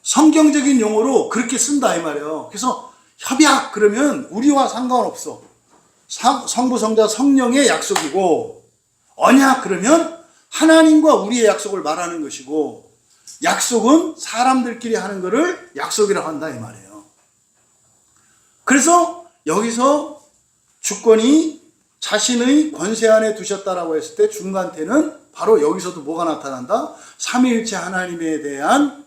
S1: 성경적인 용어로 그렇게 쓴다 이 말이에요. 그래서 협약 그러면 우리와 상관없어. 성부, 성자, 성령의 약속이고 언약 그러면 하나님과 우리의 약속을 말하는 것이고 약속은 사람들끼리 하는 거를 약속이라고 한다 이 말이에요. 그래서 여기서 주권이 자신의 권세 안에 두셨다라고 했을 때 중간태는 바로 여기서도 뭐가 나타난다? 삼위일체 하나님에 대한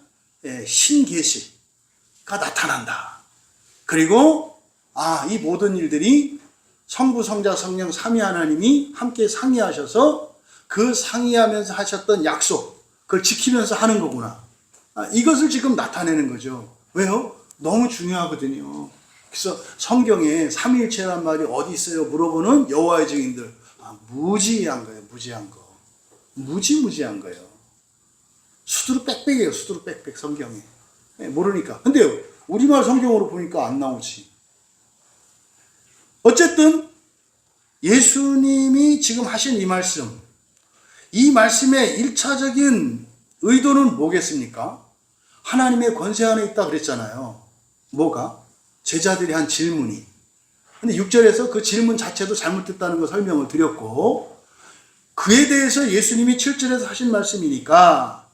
S1: 신계시가 나타난다. 그리고 이 모든 일들이 성부, 성자, 성령, 삼위 하나님이 함께 상의하셔서 그 상의하면서 하셨던 약속 그걸 지키면서 하는 거구나. 이것을 지금 나타내는 거죠. 왜요? 너무 중요하거든요. 그래서 성경에 삼위일체란 말이 어디 있어요? 물어보는 여호와의 증인들. 무지한 거예요. 무지한 거. 무지무지한 거예요. 수두룩 빽빽이에요. 수두룩 빽빽 성경에. 모르니까. 근데 우리말 성경으로 보니까 안 나오지. 어쨌든 예수님이 지금 하신 이 말씀의 1차적인 의도는 뭐겠습니까? 하나님의 권세 안에 있다 그랬잖아요. 뭐가? 제자들이 한 질문이. 근데 6절에서 그 질문 자체도 잘못됐다는 거 설명을 드렸고 그에 대해서 예수님이 7절에서 하신 말씀이니까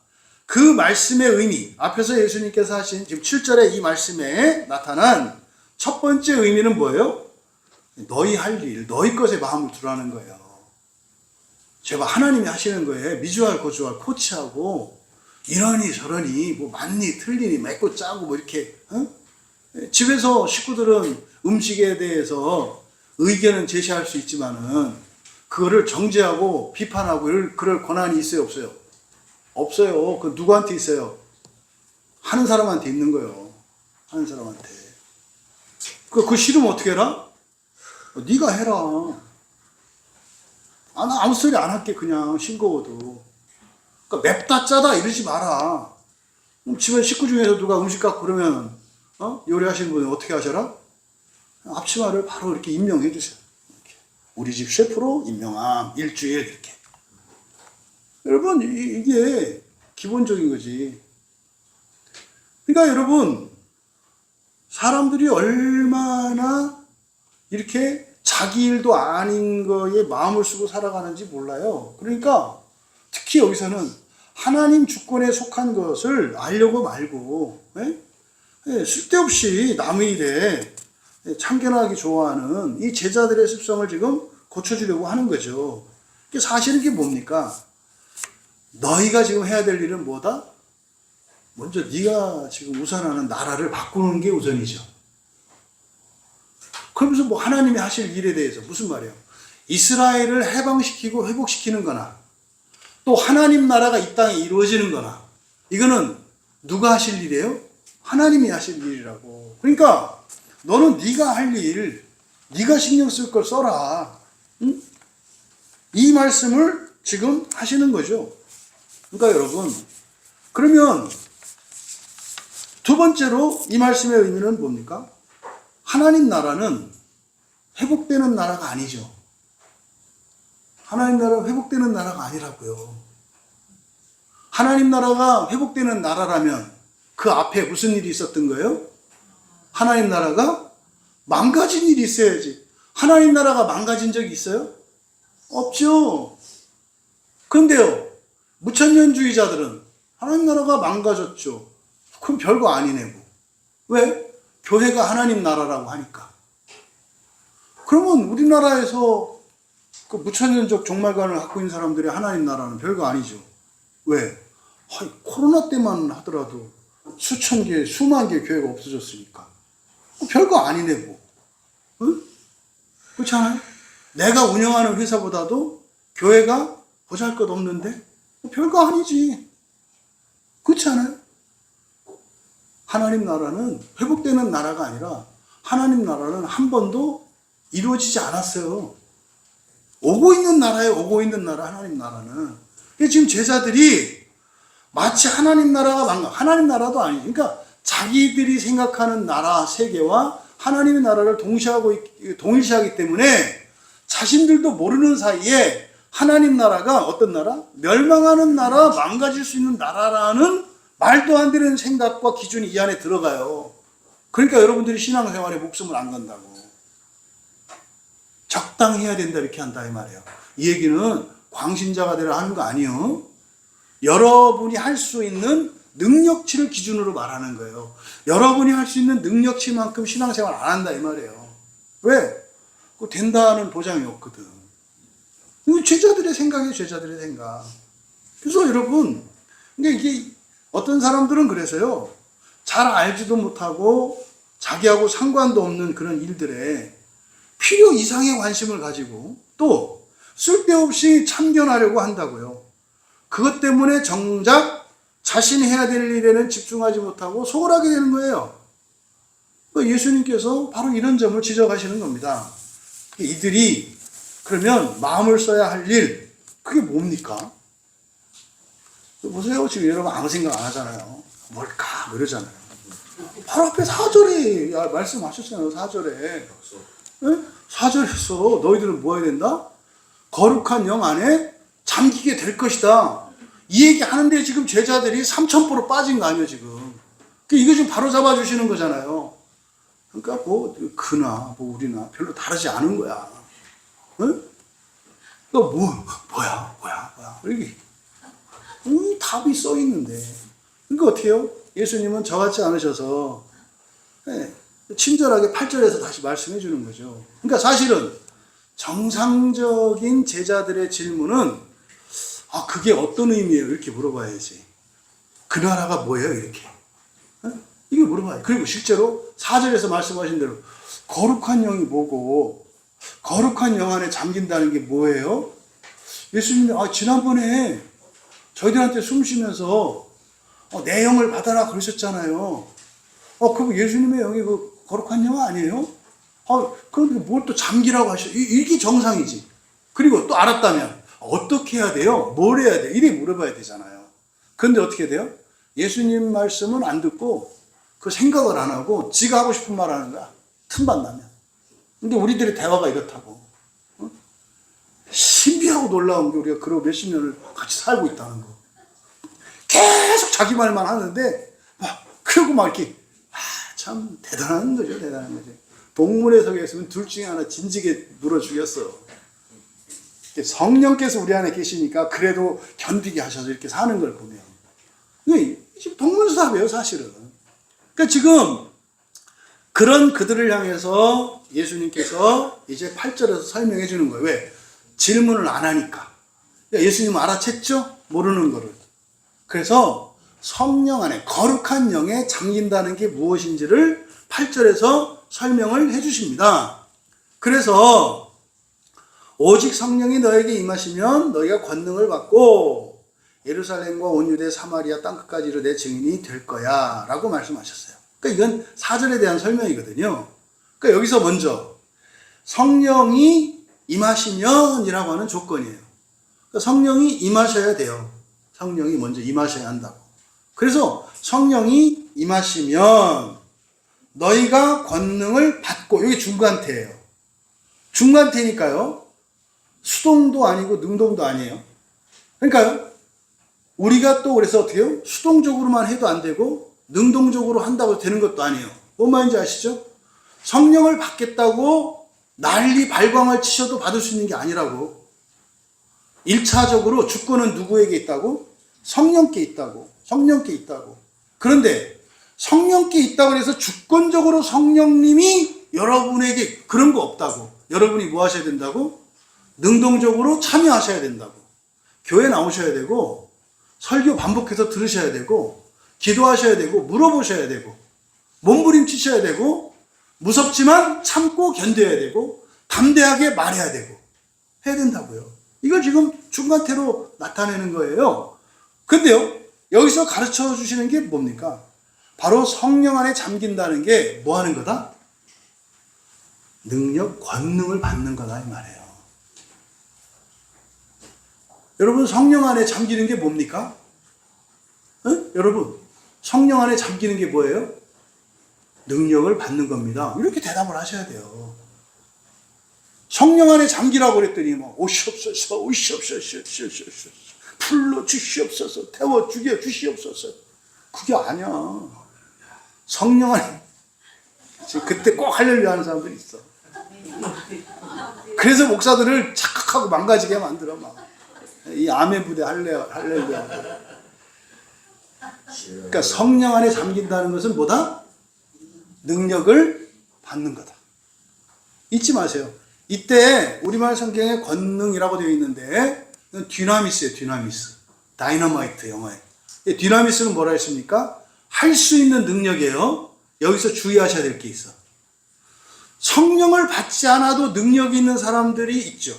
S1: 그 말씀의 의미, 앞에서 예수님께서 하신 지금 7절의 이 말씀에 나타난 첫 번째 의미는 뭐예요? 너희 할 일, 너희 것에 마음을 두라는 거예요. 제가 하나님이 하시는 거에 미주알, 고주알, 코치하고 이러니 저러니 뭐 맞니 틀리니 맵고 짜고 뭐 이렇게 집에서 식구들은 음식에 대해서 의견은 제시할 수 있지만은 그거를 정죄하고 비판하고 그럴 권한이 있어요, 없어요? 없어요. 그 누구한테 있어요? 하는 사람한테 있는 거예요. 하는 사람한테. 그 싫으면 어떻게 해라? 네가 해라. 나 아무 소리 안 할게. 그냥 싱거워도. 그러니까 맵다 짜다 이러지 마라. 집에 식구 중에서 누가 음식 갖고 그러면 요리하시는 분은 어떻게 하셔라? 앞치마를 바로 이렇게 임명해 주세요. 이렇게. 우리 집 셰프로 임명함. 일주일 이렇게. 여러분 이게 기본적인 거지. 그러니까 여러분 사람들이 얼마나 이렇게 자기 일도 아닌 거에 마음을 쓰고 살아가는지 몰라요. 그러니까 특히 여기서는 하나님 주권에 속한 것을 알려고 말고 쓸데없이 남의 일에 참견하기 좋아하는 이 제자들의 습성을 지금 고쳐주려고 하는 거죠. 사실은 이게 뭡니까? 너희가 지금 해야 될 일은 뭐다? 먼저 네가 지금 우선하는 나라를 바꾸는 게 우선이죠. 그러면서 뭐 하나님이 하실 일에 대해서 무슨 말이에요? 이스라엘을 해방시키고 회복시키는 거나 또 하나님 나라가 이 땅에 이루어지는 거나 이거는 누가 하실 일이에요? 하나님이 하실 일이라고. 그러니까 너는 네가 할 일, 네가 신경 쓸 걸 써라. 응? 이 말씀을 지금 하시는 거죠. 그러니까 여러분, 그러면 두 번째로 이 말씀의 의미는 뭡니까? 하나님 나라는 회복되는 나라가 아니죠. 하나님 나라가 회복되는 나라가 아니라고요. 하나님 나라가 회복되는 나라라면 그 앞에 무슨 일이 있었던 거예요? 하나님 나라가 망가진 일이 있어야지. 하나님 나라가 망가진 적이 있어요? 없죠. 그런데요, 무천년주의자들은 하나님 나라가 망가졌죠. 그럼 별거 아니네 뭐. 왜? 교회가 하나님 나라라고 하니까. 그러면 우리나라에서 그 무천년적 종말관을 갖고 있는 사람들이 하나님 나라는 별거 아니죠. 왜? 코로나 때만 하더라도 수천 개, 수만 개 교회가 없어졌으니까. 별거 아니네 뭐. 응? 그렇지 않아요? 내가 운영하는 회사보다도 교회가 보잘것없는데 별거 아니지. 그렇지 않아요? 하나님 나라는 회복되는 나라가 아니라 하나님 나라는 한 번도 이루어지지 않았어요. 오고 있는 나라예요. 오고 있는 나라, 하나님 나라는. 지금 제자들이 마치 하나님 나라가 하나님 나라도 아니죠. 그러니까 자기들이 생각하는 나라, 세계와 하나님의 나라를 동일시하기 때문에 자신들도 모르는 사이에 하나님 나라가 어떤 나라? 멸망하는 나라, 망가질 수 있는 나라라는 말도 안 되는 생각과 기준이 이 안에 들어가요. 그러니까 여러분들이 신앙생활에 목숨을 안 건다고. 적당히 해야 된다 이렇게 한다 이 말이에요. 이 얘기는 광신자가 되라 하는 거 아니에요. 여러분이 할 수 있는 능력치를 기준으로 말하는 거예요. 여러분이 할 수 있는 능력치만큼 신앙생활 안 한다 이 말이에요. 왜? 그거 된다는 보장이 없거든. 이거 제자들의 생각이에요. 제자들의 생각. 그래서 여러분, 근데 이게 어떤 사람들은 그래서요, 잘 알지도 못하고 자기하고 상관도 없는 그런 일들에 필요 이상의 관심을 가지고 또 쓸데없이 참견하려고 한다고요. 그것 때문에 정작 자신이 해야 될 일에는 집중하지 못하고 소홀하게 되는 거예요. 예수님께서 바로 이런 점을 지적하시는 겁니다. 이들이 그러면 마음을 써야 할 일, 그게 뭡니까? 보세요. 지금 여러분 아무 생각 안 하잖아요. 뭘까? 뭐 이러잖아요. 바로 앞에 4절에 말씀하셨잖아요. 4절에. 4절에서 너희들은 뭐 해야 된다? 거룩한 영 안에 잠기게 될 것이다. 이 얘기 하는데 지금 제자들이 3000% 빠진 거 아니에요, 지금. 이거 지금 바로 잡아주시는 거잖아요. 그러니까 그나 우리나 별로 다르지 않은 거야. 응? 뭐야. 이렇게. 답이 써 있는데. 그러니까 어떻게 해요? 예수님은 저같지 않으셔서 친절하게 8절에서 다시 말씀해 주는 거죠. 그러니까 사실은 정상적인 제자들의 질문은 그게 어떤 의미예요? 이렇게 물어봐야지. 그 나라가 뭐예요? 이렇게. 이게 물어봐요. 그리고 실제로 4절에서 말씀하신 대로 거룩한 영이 뭐고 거룩한 영 안에 잠긴다는 게 뭐예요? 예수님이 지난번에 저희들한테 숨 쉬면서 내 영을 받아라 그러셨잖아요. 그럼 예수님의 영이 그 거룩한 영 아니에요? 그런데 뭘 또 잠기라고 하셔? 이게 정상이지. 그리고 또 알았다면 어떻게 해야 돼요? 뭘 해야 돼요? 이래 물어봐야 되잖아요. 그런데 어떻게 돼요? 예수님 말씀은 안 듣고 그 생각을 안 하고 지가 하고 싶은 말 하는 거야. 틈만 나면. 근데 우리들의 대화가 이렇다고. 신비하고 놀라운 게 우리가 그러고 몇십 년을 같이 살고 있다는 거. 계속 자기 말만 하는데 그러고 막 이렇게 참 대단한 거죠. 대단한 거죠. 동물의 속에 있으면 둘 중에 하나 진지게 물어 죽였어. 성령께서 우리 안에 계시니까 그래도 견디게 하셔서 이렇게 사는 걸 보면 지금 동문서답이에요, 사실은. 그러니까 지금 그런 그들을 향해서 예수님께서 이제 8절에서 설명해 주는 거예요. 왜? 질문을 안 하니까. 예수님은 알아챘죠? 모르는 거를. 그래서 성령 안에 거룩한 영에 잠긴다는 게 무엇인지를 8절에서 설명을 해 주십니다. 그래서 오직 성령이 너에게 임하시면 너희가 권능을 받고 예루살렘과 온 유대 사마리아 땅끝까지로 내 증인이 될 거야 라고 말씀하셨어요. 그러니까 이건 4절에 대한 설명이거든요. 그러니까 여기서 먼저 성령이 임하시면 이라고 하는 조건이에요. 그러니까 성령이 임하셔야 돼요. 성령이 먼저 임하셔야 한다고. 그래서 성령이 임하시면 너희가 권능을 받고, 여기 중간태예요. 중간태니까요. 수동도 아니고 능동도 아니에요. 그러니까요. 우리가 또 그래서 어떻게 해요? 수동적으로만 해도 안 되고 능동적으로 한다고 되는 것도 아니에요. 뭔 말인지 아시죠? 성령을 받겠다고 난리 발광을 치셔도 받을 수 있는 게 아니라고. 1차적으로 주권은 누구에게 있다고? 성령께 있다고. 성령께 있다고. 그런데 성령께 있다고 해서 주권적으로 성령님이 여러분에게 그런 거 없다고. 여러분이 뭐 하셔야 된다고? 능동적으로 참여하셔야 된다고. 교회 나오셔야 되고 설교 반복해서 들으셔야 되고 기도하셔야 되고 물어보셔야 되고 몸부림치셔야 되고 무섭지만 참고 견뎌야 되고 담대하게 말해야 되고 해야 된다고요. 이걸 지금 중간태로 나타내는 거예요. 근데요, 여기서 가르쳐 주시는 게 뭡니까? 바로 성령 안에 잠긴다는 게 뭐 하는 거다? 능력, 권능을 받는 거다 이 말이에요. 여러분, 성령 안에 잠기는 게 뭡니까? 여러분, 성령 안에 잠기는 게 뭐예요? 능력을 받는 겁니다. 이렇게 대답을 하셔야 돼요. 성령 안에 잠기라고 그랬더니 오시옵소서, 오시옵소서, 불러 주시옵소서, 태워 죽여 주시옵소서. 그게 아니야. 성령 안에 그때 꼭 할렐루야 하는 사람들이 있어. 그래서 목사들을 착각하고 망가지게 만들어 막. 이 아멘 부대 할렐루야. 그러니까 성령 안에 잠긴다는 것은 뭐다? 능력을 받는 거다. 잊지 마세요. 이때 우리말 성경에 권능이라고 되어 있는데 디나미스예요. 디나미스. 다이너마이트 영어에. 디나미스는 뭐라 했습니까? 할 수 있는 능력이에요. 여기서 주의하셔야 될 게 있어. 성령을 받지 않아도 능력이 있는 사람들이 있죠.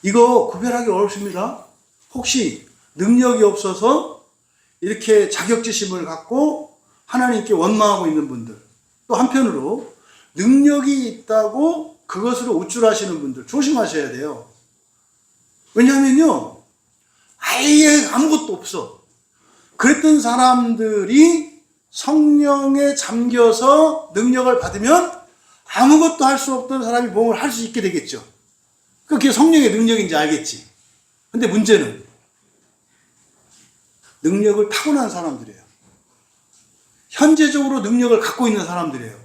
S1: 이거 구별하기 어렵습니다. 혹시 능력이 없어서 이렇게 자격지심을 갖고 하나님께 원망하고 있는 분들, 또 한편으로 능력이 있다고 그것으로 우쭐하시는 분들 조심하셔야 돼요. 왜냐하면요, 아예 아무것도 없어. 그랬던 사람들이 성령에 잠겨서 능력을 받으면 아무것도 할 수 없던 사람이 뭔가를 할 수 있게 되겠죠. 그게 성령의 능력인지 알겠지. 근데 문제는 능력을 타고난 사람들이에요. 현재적으로 능력을 갖고 있는 사람들이에요.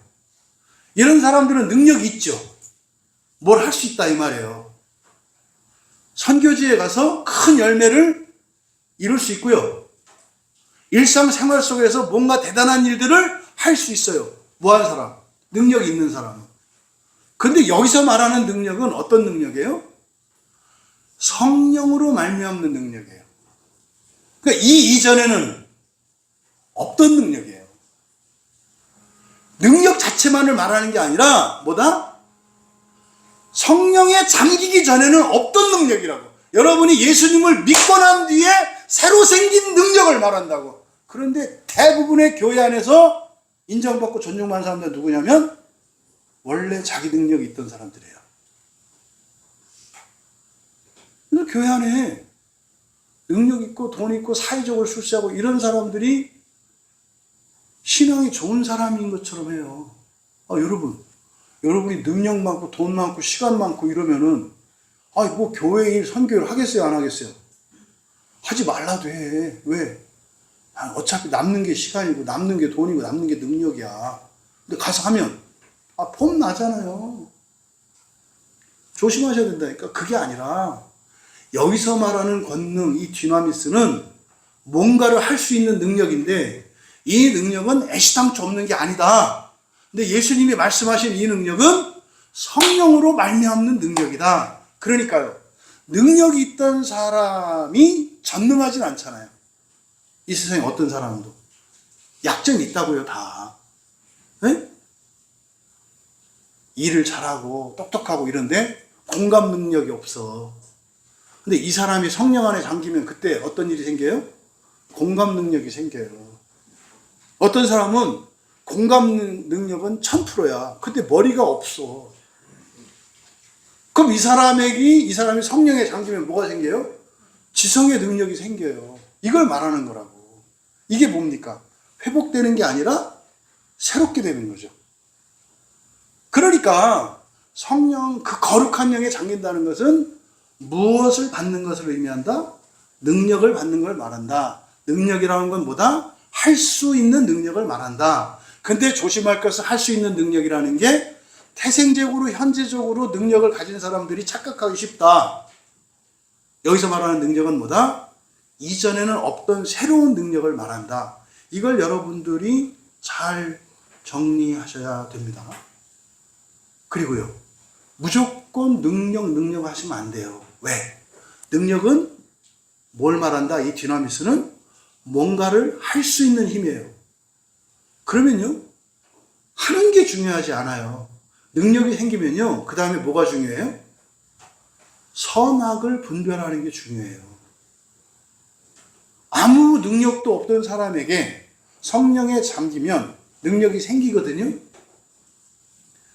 S1: 이런 사람들은 능력이 있죠. 뭘 할 수 있다 이 말이에요. 선교지에 가서 큰 열매를 이룰 수 있고요. 일상생활 속에서 뭔가 대단한 일들을 할 수 있어요. 뭐한 사람? 능력이 있는 사람은. 근데 여기서 말하는 능력은 어떤 능력이에요? 성령으로 말미암는 능력이에요. 그러니까 이 이전에는 없던 능력이에요. 능력 자체만을 말하는 게 아니라 뭐다? 성령에 잠기기 전에는 없던 능력이라고. 여러분이 예수님을 믿고 난 뒤에 새로 생긴 능력을 말한다고. 그런데 대부분의 교회 안에서 인정받고 존중받는 사람들은 누구냐면 원래 자기 능력이 있던 사람들이에요. 그래서 교회 안에 능력 있고 돈 있고 사회적으로 출세하고 이런 사람들이 신앙이 좋은 사람인 것처럼 해요. 여러분이 능력 많고 돈 많고 시간 많고 이러면은 뭐 교회 일 선교를 하겠어요, 안 하겠어요? 하지 말라도 해. 왜? 어차피 남는 게 시간이고 남는 게 돈이고 남는 게 능력이야. 근데 가서 하면 폼 나잖아요. 조심하셔야 된다니까. 그게 아니라 여기서 말하는 권능, 이 디나미스는 뭔가를 할 수 있는 능력인데 이 능력은 애시당초 없는 게 아니다. 근데 예수님이 말씀하신 이 능력은 성령으로 말미암는 능력이다. 그러니까요, 능력이 있던 사람이 전능하진 않잖아요. 이 세상에 어떤 사람도 약점이 있다고요, 다. 네? 일을 잘하고 똑똑하고 이런데 공감 능력이 없어. 근데 이 사람이 성령 안에 잠기면 그때 어떤 일이 생겨요? 공감 능력이 생겨요. 어떤 사람은 공감 능력은 1000%야. 근데 머리가 없어. 그럼 이 사람이 성령에 잠기면 뭐가 생겨요? 지성의 능력이 생겨요. 이걸 말하는 거라고. 이게 뭡니까? 회복되는 게 아니라 새롭게 되는 거죠. 그러니까 성령, 그 거룩한 영에 잠긴다는 것은 무엇을 받는 것을 의미한다? 능력을 받는 걸 말한다. 능력이라는 건 뭐다? 할 수 있는 능력을 말한다. 근데 조심할 것은 할 수 있는 능력이라는 게 태생적으로 현재적으로 능력을 가진 사람들이 착각하기 쉽다. 여기서 말하는 능력은 뭐다? 이전에는 없던 새로운 능력을 말한다. 이걸 여러분들이 잘 정리하셔야 됩니다. 그리고요, 무조건 능력 하시면 안 돼요. 왜? 능력은 뭘 말한다? 이 디나미스는 뭔가를 할 수 있는 힘이에요. 그러면요, 하는 게 중요하지 않아요. 능력이 생기면요, 그 다음에 뭐가 중요해요? 선악을 분별하는 게 중요해요. 아무 능력도 없던 사람에게 성령에 잠기면 능력이 생기거든요.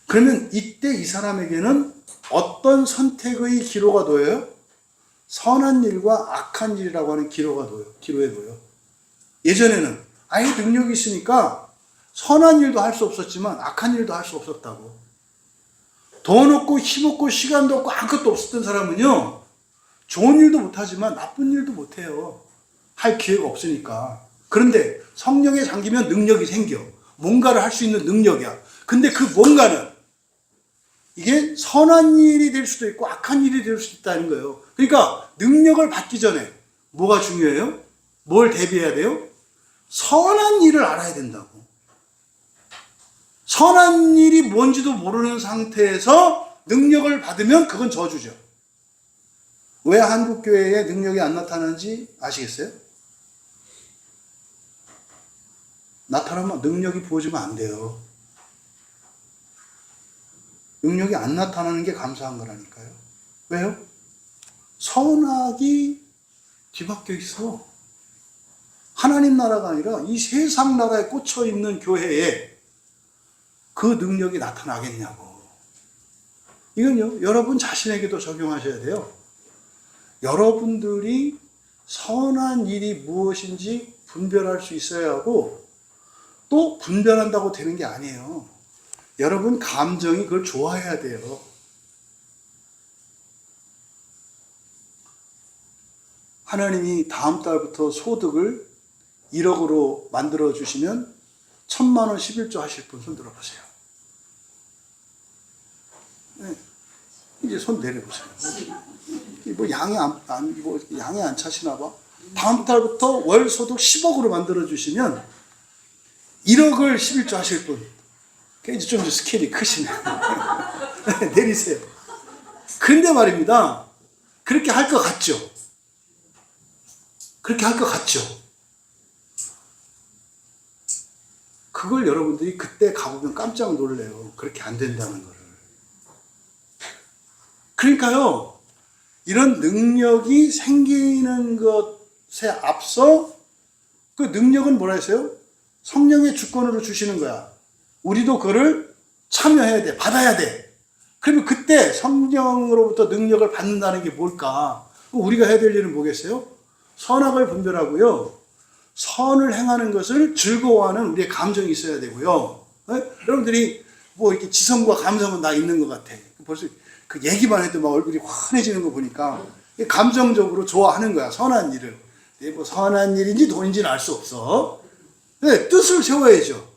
S1: 그러면 이때 이 사람에게는 어떤 선택의 기로가 놓여요? 선한 일과 악한 일이라고 하는 기로에 놓여요. 예전에는 아예 능력이 있으니까 선한 일도 할 수 없었지만 악한 일도 할 수 없었다고. 돈 없고 힘 없고 시간도 없고 아무것도 없었던 사람은요, 좋은 일도 못하지만 나쁜 일도 못해요. 할 기회가 없으니까. 그런데 성령에 잠기면 능력이 생겨. 뭔가를 할 수 있는 능력이야. 근데 그 뭔가는 이게 선한 일이 될 수도 있고 악한 일이 될 수도 있다는 거예요. 그러니까 능력을 받기 전에 뭐가 중요해요? 뭘 대비해야 돼요? 선한 일을 알아야 된다고. 선한 일이 뭔지도 모르는 상태에서 능력을 받으면 그건 저주죠. 왜 한국 교회에 능력이 안 나타나는지 아시겠어요? 나타나면 능력이 부어지면 안 돼요. 능력이 안 나타나는 게 감사한 거라니까요. 왜요? 선악이 뒤바뀌어 있어. 하나님 나라가 아니라 이 세상 나라에 꽂혀 있는 교회에 그 능력이 나타나겠냐고. 이건요, 여러분 자신에게도 적용하셔야 돼요. 여러분들이 선한 일이 무엇인지 분별할 수 있어야 하고, 또 분별한다고 되는 게 아니에요. 여러분 감정이 그걸 좋아해야 돼요. 하나님이 다음 달부터 소득을 1억으로 만들어 주시면 1000만 원 11조 하실 분 손 들어보세요. 네. 이제 손 내려보세요. 뭐 양이 안 차시나 봐. 다음 달부터 월 소득 10억으로 만들어 주시면 1억을 11조 하실 분. 이제 좀 스케일이 크시네. 내리세요. 근데 말입니다, 그렇게 할 것 같죠? 그렇게 할 것 같죠? 그걸 여러분들이 그때 가보면 깜짝 놀래요. 그렇게 안 된다는 거를. 그러니까요, 이런 능력이 생기는 것에 앞서 그 능력은 뭐라 했어요? 성령의 주권으로 주시는 거야. 우리도 그거를 참여해야 돼. 받아야 돼. 그러면 그때 성령으로부터 능력을 받는다는 게 뭘까? 우리가 해야 될 일은 뭐겠어요? 선악을 분별하고요. 선을 행하는 것을 즐거워하는 우리의 감정이 있어야 되고요. 네? 여러분들이 뭐 이렇게 지성과 감성은 다 있는 것 같아. 벌써 그 얘기만 해도 막 얼굴이 환해지는 거 보니까 감정적으로 좋아하는 거야. 선한 일을. 뭐 선한 일인지 돈인지는 알 수 없어. 네, 뜻을 세워야죠.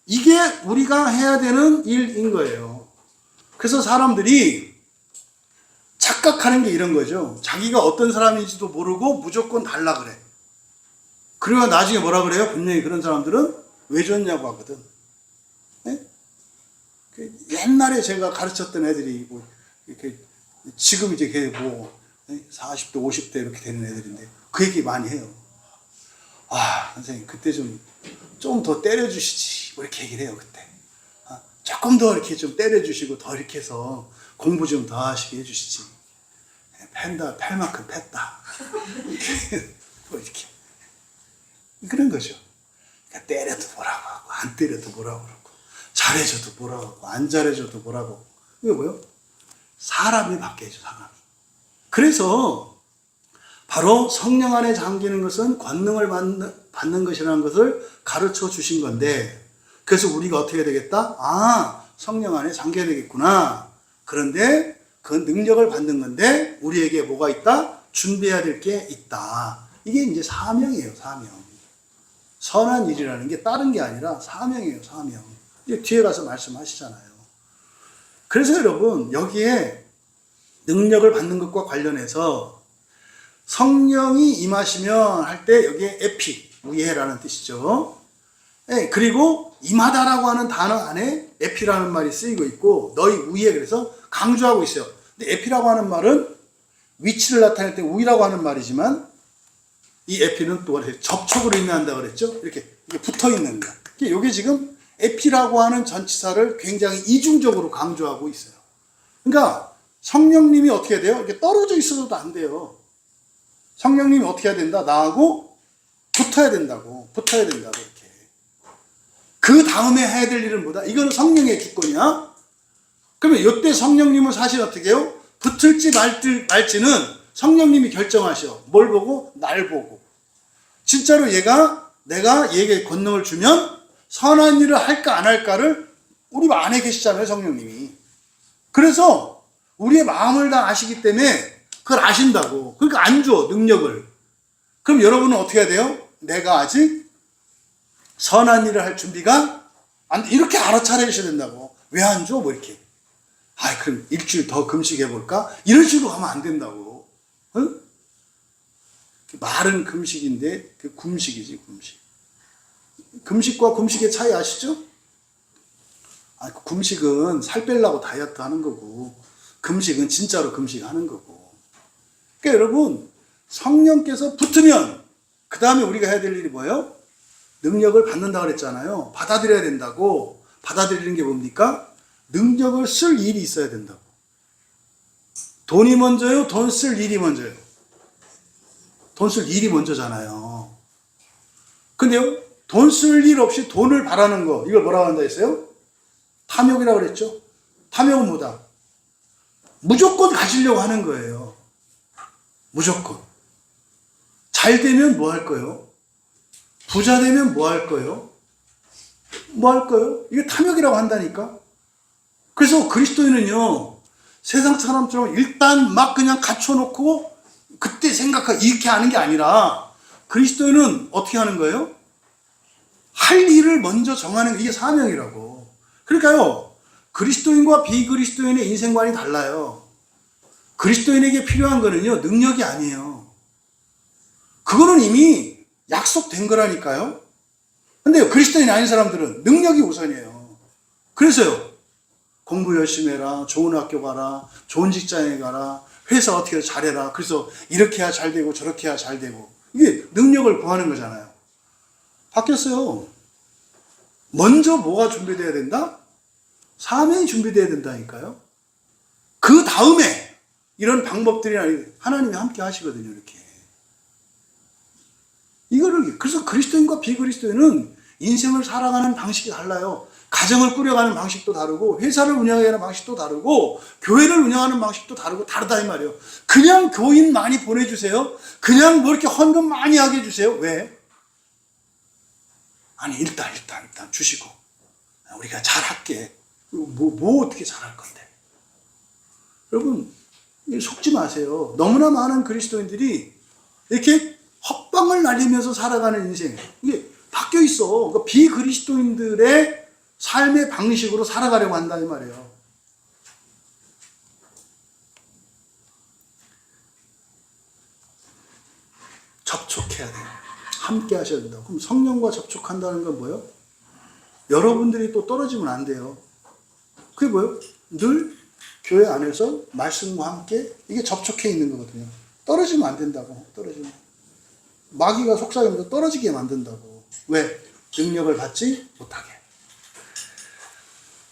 S1: 이게 우리가 해야 되는 일인 거예요. 그래서 사람들이 착각하는 게 이런 거죠. 자기가 어떤 사람인지도 모르고 무조건 달라 그래. 그리고 나중에 뭐라 그래요? 분명히 그런 사람들은 왜 줬냐고 하거든. 네? 옛날에 제가 가르쳤던 애들이 뭐 이렇게 지금 이제 뭐 40대, 50대 이렇게 되는 애들인데 그 얘기 많이 해요. 아, 선생님 그때 좀 더 때려주시지. 뭐 이렇게 얘기를 해요, 그때. 조금 더 이렇게 좀 때려주시고 더 이렇게 해서 공부 좀 더 하시게 해주시지. 팰 만큼 팼다. 뭐 이렇게. 그런 거죠. 그러니까 때려도 뭐라고 하고, 안 때려도 뭐라고 그러고, 잘해줘도 뭐라고 하고, 안 잘해줘도 뭐라고 하고. 이게 뭐예요? 사람이 바뀌어야죠, 사람이. 그래서 바로 성령 안에 잠기는 것은 권능을 받는 것이라는 것을 가르쳐 주신 건데, 그래서 우리가 어떻게 해야 되겠다? 아, 성령 안에 잠겨야 되겠구나. 그런데 그 능력을 받는 건데 우리에게 뭐가 있다? 준비해야 될 게 있다. 이게 이제 사명이에요, 사명. 선한 일이라는 게 다른 게 아니라 사명이에요, 사명. 이제 뒤에 가서 말씀하시잖아요. 그래서 여러분, 여기에 능력을 받는 것과 관련해서 성령이 임하시면 할 때 여기에 에피, 위해라는 뜻이죠. 네, 그리고 임하다라고 하는 단어 안에 에피라는 말이 쓰이고 있고 너희 위에 그래서 강조하고 있어요. 근데 에피라고 하는 말은 위치를 나타낼 때 위라고 하는 말이지만 이 에피는 또 접촉을 의미한다고 그랬죠. 이렇게 붙어 있는 거. 이게 지금 에피라고 하는 전치사를 굉장히 이중적으로 강조하고 있어요. 그러니까 성령님이 어떻게 돼요? 이렇게 떨어져 있어도 안 돼요. 성령님이 어떻게 해야 된다? 나하고 붙어야 된다고. 붙어야 된다고 이렇게. 그 다음에 해야 될 일은 뭐다? 이거는 성령의 주권이야. 그러면 이때 성령님은 사실 어떻게 해요? 붙을지 말지는 성령님이 결정하셔. 뭘 보고? 날 보고. 진짜로 내가 얘에게 권능을 주면 선한 일을 할까 안 할까를 우리 안에 계시잖아요, 성령님이. 그래서 우리의 마음을 다 아시기 때문에 그걸 아신다고. 그러니까 안 줘, 능력을. 그럼 여러분은 어떻게 해야 돼요? 내가 아직 선한 일을 할 준비가 안 돼. 이렇게 알아차려야 된다고. 왜 안 줘? 뭐 이렇게. 그럼 일주일 더 금식해볼까? 이런 식으로 하면 안 된다고. 응? 말은 금식인데 그 굶식이지, 굶식. 금식과 굶식의 차이 아시죠? 금식은 살 빼려고 다이어트 하는 거고 금식은 진짜로 금식하는 거고. 그러니까 여러분, 성령께서 붙으면 그 다음에 우리가 해야 될 일이 뭐예요? 능력을 받는다고 그랬잖아요. 받아들여야 된다고. 받아들이는 게 뭡니까? 능력을 쓸 일이 있어야 된다고. 돈이 먼저요? 돈 쓸 일이 먼저요? 돈 쓸 일이 먼저잖아요. 근데요, 돈 쓸 일 없이 돈을 바라는 거, 이걸 뭐라고 한다 했어요? 탐욕이라고 그랬죠? 탐욕은 뭐다? 무조건 가지려고 하는 거예요. 무조건. 잘 되면 뭐 할 거예요? 부자 되면 뭐 할 거예요? 뭐 할 거예요? 이게 탐욕이라고 한다니까? 그래서 그리스도인은요, 세상 사람처럼 일단 막 그냥 갖춰놓고 그때 이렇게 하는 게 아니라 그리스도인은 어떻게 하는 거예요? 할 일을 먼저 정하는 게 이게 사명이라고. 그러니까요, 그리스도인과 비그리스도인의 인생관이 달라요. 그리스도인에게 필요한 거는요, 능력이 아니에요. 그거는 이미 약속된 거라니까요. 근데 그리스도인이 아닌 사람들은 능력이 우선이에요. 그래서요, 공부 열심히 해라, 좋은 학교 가라, 좋은 직장에 가라, 회사 어떻게 잘해라. 그래서 이렇게 해야 잘 되고 저렇게 해야 잘 되고. 능력을 구하는 거잖아요. 바뀌었어요. 먼저 뭐가 준비되어야 된다? 사명이 준비되어야 된다니까요. 그 다음에 이런 방법들이 하나님이 함께 하시거든요. 이렇게. 그래서 그리스도인과 비그리스도인은 인생을 살아가는 방식이 달라요. 가정을 꾸려가는 방식도 다르고, 회사를 운영하는 방식도 다르고, 교회를 운영하는 방식도 다르다 이 말이에요. 그냥 교인 많이 보내주세요. 그냥 뭐 이렇게 헌금 많이 하게 해주세요. 왜? 아니, 일단 주시고, 우리가 잘할게. 뭐 어떻게 잘할 건데? 여러분, 속지 마세요. 너무나 많은 그리스도인들이 이렇게 헛방을 날리면서 살아가는 인생, 이게 바뀌어 있어. 그러니까 비그리스도인들의 삶의 방식으로 살아가려고 한다 이 말이에요. 접촉해야 돼요. 함께 하셔야 된다. 그럼 성령과 접촉한다는 건 뭐예요? 여러분들이 또 떨어지면 안 돼요. 그게 뭐예요? 늘 교회 안에서 말씀과 함께 이게 접촉해 있는 거거든요. 떨어지면 안 된다고. 떨어지면. 마귀가 속삭이면서 떨어지게 만든다고. 왜? 능력을 받지 못하게.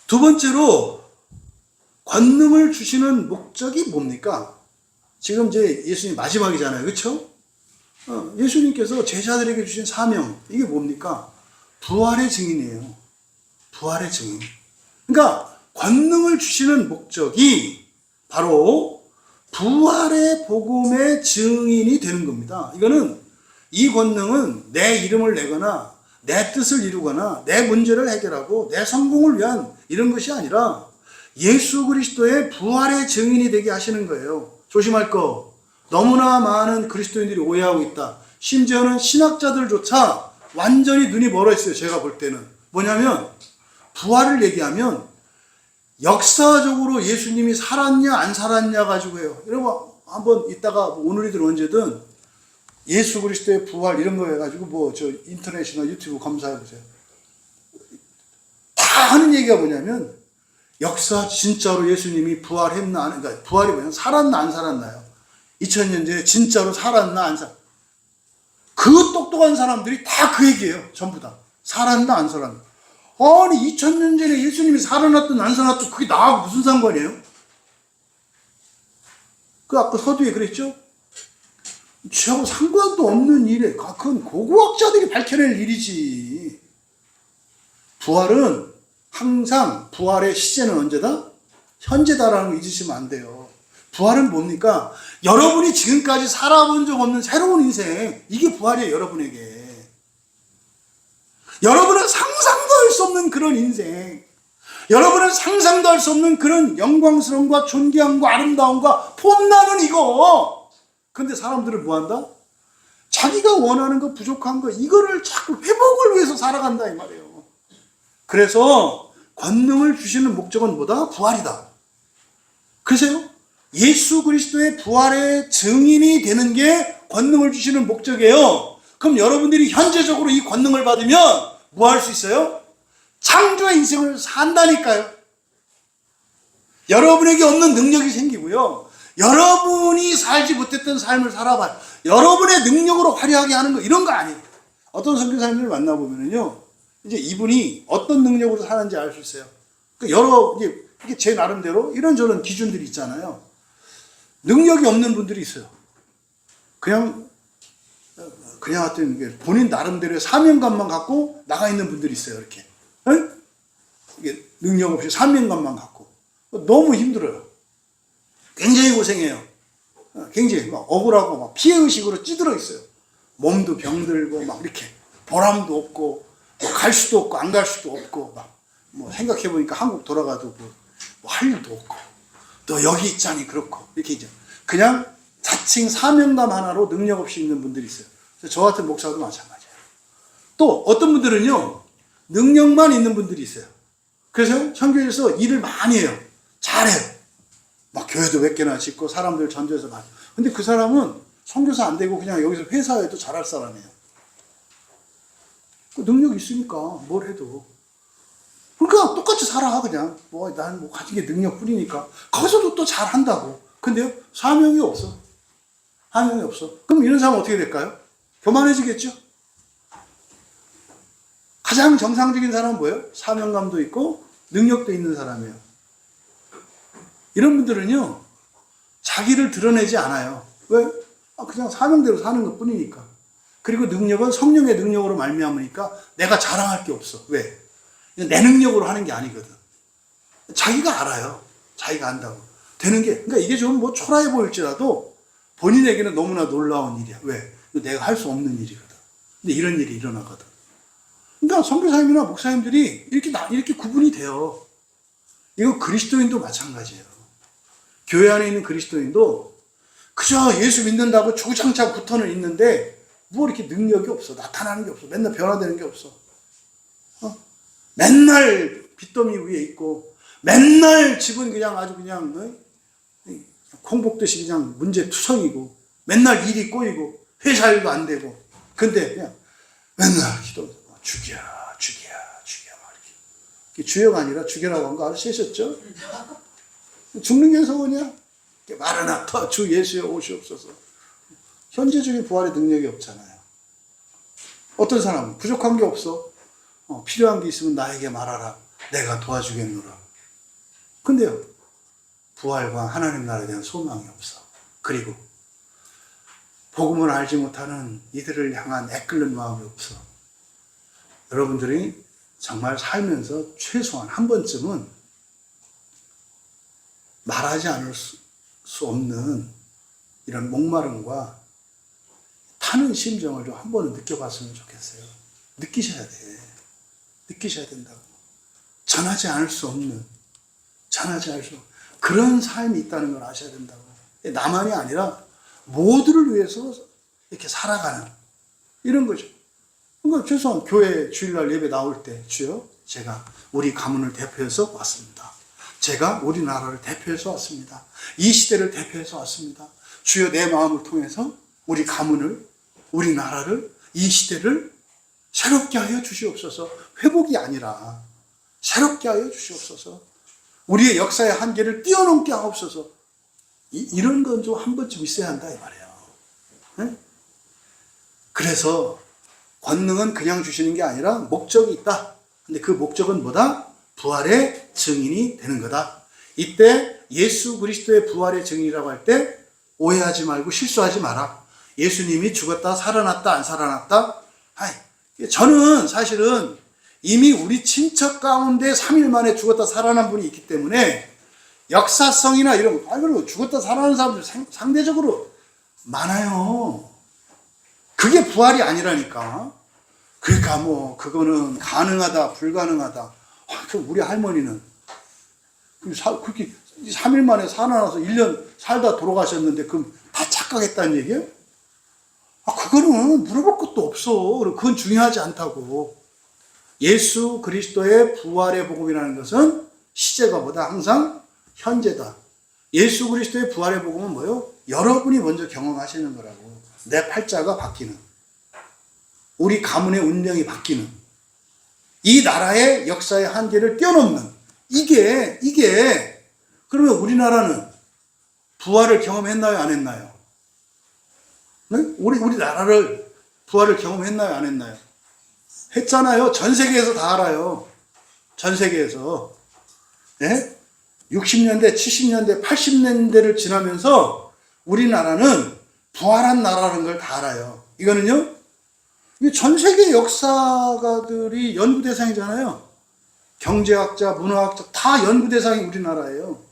S1: 두 번째로 권능을 주시는 목적이 뭡니까? 지금 이제 예수님 마지막이잖아요. 그렇죠? 예수님께서 제자들에게 주신 사명, 이게 뭡니까? 부활의 증인이에요. 부활의 증인. 그러니까 권능을 주시는 목적이 바로 부활의 복음의 증인이 되는 겁니다. 이 권능은 내 이름을 내거나 내 뜻을 이루거나 내 문제를 해결하고 내 성공을 위한 이런 것이 아니라 예수 그리스도의 부활의 증인이 되게 하시는 거예요. 조심할 거. 너무나 많은 그리스도인들이 오해하고 있다. 심지어는 신학자들조차 완전히 눈이 멀어 있어요. 제가 볼 때는. 뭐냐면 부활을 얘기하면 역사적으로 예수님이 살았냐 안 살았냐 가지고 해요. 여러분 한번 이따가 오늘이든 언제든 예수 그리스도의 부활 이런 거 해가지고 인터넷이나 유튜브 검사해 보세요. 다 하는 얘기가 뭐냐면 역사 진짜로 예수님이 부활했나, 그러니까 부활이 뭐냐면 살았나 안 살았나요? 2000년 전에 진짜로 살았나 안 살았나? 그 똑똑한 사람들이 다 그 얘기예요. 전부 다. 살았나 안 살았나? 아니 2000년 전에 예수님이 살아났든 안 살아났든 그게 나하고 무슨 상관이에요? 그 아까 서두에 그랬죠? 저하고 상관도 없는 일에 그건 고고학자들이 밝혀낼 일이지. 부활은 항상 부활의 시제는 언제다? 현재다라는 거 잊으시면 안 돼요. 부활은 뭡니까? 여러분이 지금까지 살아본 적 없는 새로운 인생, 이게 부활이에요. 여러분에게. 여러분은 상상도 할 수 없는 그런 인생, 여러분은 상상도 할 수 없는 그런 영광스러움과 존귀함과 아름다움과 폼나는 이거. 근데 사람들은 뭐한다? 자기가 원하는 거, 부족한 거, 이거를 자꾸 회복을 위해서 살아간다 이 말이에요. 그래서 권능을 주시는 목적은 뭐다? 부활이다. 그래서요, 예수 그리스도의 부활의 증인이 되는 게 권능을 주시는 목적이에요. 그럼 여러분들이 현재적으로 이 권능을 받으면 뭐 할 수 있어요? 창조의 인생을 산다니까요. 여러분에게 없는 능력이 생기고요. 여러분이 살지 못했던 삶을 살아봐요. 여러분의 능력으로 화려하게 하는 거, 이런 거 아니에요. 어떤 선교사님을 만나보면요, 이제 이분이 어떤 능력으로 사는지 알 수 있어요. 이게 제 나름대로 이런저런 기준들이 있잖아요. 능력이 없는 분들이 있어요. 그냥 어떤 본인 나름대로의 사명감만 갖고 나가 있는 분들이 있어요. 이렇게. 이게 능력 없이 사명감만 갖고. 너무 힘들어요. 굉장히 고생해요. 굉장히 막 억울하고 막 피해의식으로 찌들어 있어요. 몸도 병들고 막 이렇게 보람도 없고, 뭐 갈 수도 없고 안 갈 수도 없고, 막 뭐 생각해보니까 한국 돌아가도 뭐 할 일도 없고, 너 여기 있자니 그렇고, 이렇게 이제 그냥 자칭 사명감 하나로 능력 없이 있는 분들이 있어요. 저 같은 목사도 마찬가지예요. 또 어떤 분들은요, 능력만 있는 분들이 있어요. 그래서 선교에서 일을 많이 해요. 잘해요. 막 교회도 몇 개나 짓고 사람들 전도해서 많이. 근데 그 사람은 선교사 안 되고 그냥 여기서 회사에도 잘할 사람이에요. 능력이 있으니까 뭘 해도. 그러니까 똑같이 살아 그냥. 난 가진 게 능력뿐이니까. 거기서도 또 잘한다고. 근데요, 사명이 없어. 사명이 없어. 그럼 이런 사람은 어떻게 될까요? 교만해지겠죠? 가장 정상적인 사람은 뭐예요? 사명감도 있고 능력도 있는 사람이에요. 이런 분들은요, 자기를 드러내지 않아요. 왜? 그냥 사명대로 사는 것 뿐이니까. 그리고 능력은 성령의 능력으로 말미암으니까 내가 자랑할 게 없어. 왜? 내 능력으로 하는 게 아니거든. 자기가 알아요. 자기가 안다고. 되는 게, 그러니까 이게 좀 뭐 초라해 보일지라도 본인에게는 너무나 놀라운 일이야. 왜? 내가 할 수 없는 일이거든. 근데 이런 일이 일어나거든. 그러니까 선교사님이나 목사님들이 이렇게 구분이 돼요. 이거 그리스도인도 마찬가지예요. 교회 안에 있는 그리스도인도 그저 예수 믿는다고 주구장창 붙어는 있는데 뭐 이렇게 능력이 없어. 나타나는 게 없어. 맨날 변화되는 게 없어. 맨날 빚더미 위에 있고 맨날 집은 그냥 아주 그냥 콩복듯이 그냥 문제투성이고 맨날 일이 꼬이고 회사 일도 안 되고 근데 그냥 맨날 기도하면서 죽여 막 이렇게 주여가 아니라 죽여라고 한 거 아시셨죠? 죽는 게 소원이야? 마라나타 주 예수여 오시옵소서. 현재적인 부활의 능력이 없잖아요. 어떤 사람은 부족한 게 없어. 필요한 게 있으면 나에게 말하라. 내가 도와주겠노라. 근데요, 부활과 하나님 나라에 대한 소망이 없어. 그리고 복음을 알지 못하는 이들을 향한 애끓는 마음이 없어. 여러분들이 정말 살면서 최소한 한 번쯤은 말하지 않을 수 없는 이런 목마름과 타는 심정을 좀 한 번은 느껴봤으면 좋겠어요. 느끼셔야 돼. 느끼셔야 된다고. 전하지 않을 수 없는, 그런 삶이 있다는 걸 아셔야 된다고. 나만이 아니라 모두를 위해서 이렇게 살아가는 이런 거죠. 그러니까 최소한 교회 주일날 예배 나올 때 주여 제가 우리 가문을 대표해서 왔습니다. 제가 우리나라를 대표해서 왔습니다. 이 시대를 대표해서 왔습니다. 주여 내 마음을 통해서 우리 가문을, 우리나라를, 이 시대를 새롭게 하여 주시옵소서. 회복이 아니라 새롭게 하여 주시옵소서. 우리의 역사의 한계를 뛰어넘게 하옵소서. 이런 건 좀 한 번쯤 있어야 한다 이 말이에요. 네? 그래서 권능은 그냥 주시는 게 아니라 목적이 있다. 근데 그 목적은 뭐다? 부활의 증인이 되는 거다. 이때 예수 그리스도의 부활의 증인이라고 할 때 오해하지 말고 실수하지 마라. 예수님이 죽었다 살아났다 안 살아났다? 저는 사실은 이미 우리 친척 가운데 3일 만에 죽었다 살아난 분이 있기 때문에 역사성이나 이런 거, 그리고 죽었다 살아난 사람들 상대적으로 많아요. 그게 부활이 아니라니까. 그러니까 뭐 그거는 가능하다 불가능하다. 우리 할머니는 그렇게 3일 만에 살아나서 1년 살다 돌아가셨는데 그럼 다 착각했다는 얘기예요? 그거는 물어볼 것도 없어. 그건 중요하지 않다고. 예수 그리스도의 부활의 복음이라는 것은 시제가보다 항상 현재다. 예수 그리스도의 부활의 복음은 뭐예요? 여러분이 먼저 경험하시는 거라고. 내 팔자가 바뀌는, 우리 가문의 운명이 바뀌는, 이 나라의 역사의 한계를 뛰어넘는 이게 그러면 우리나라는 부활을 경험했나요? 안 했나요? 네? 우리 나라를 부활을 경험했나요? 안 했나요? 했잖아요. 전 세계에서 다 알아요. 전 세계에서. 네? 60년대, 70년대, 80년대를 지나면서 우리나라는 부활한 나라라는 걸 다 알아요. 이거는요, 전 세계 역사가들이 연구 대상이잖아요. 경제학자, 문화학자 다 연구 대상이 우리나라예요.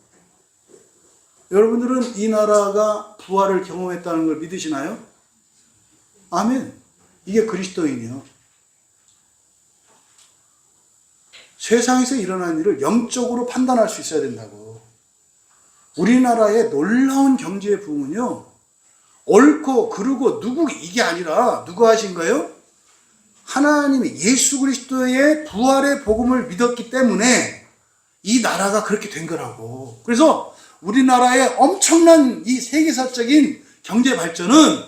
S1: 여러분들은 이 나라가 부활을 경험했다는 걸 믿으시나요? 아멘. 이게 그리스도인이요. 세상에서 일어난 일을 영적으로 판단할 수 있어야 된다고. 우리나라의 놀라운 경제의 부흥은요, 옳고 그르고 누구 이게 아니라 누가 하신 거예요? 하나님이 예수 그리스도의 부활의 복음을 믿었기 때문에 이 나라가 그렇게 된 거라고. 그래서 우리나라의 엄청난 이 세계사적인 경제 발전은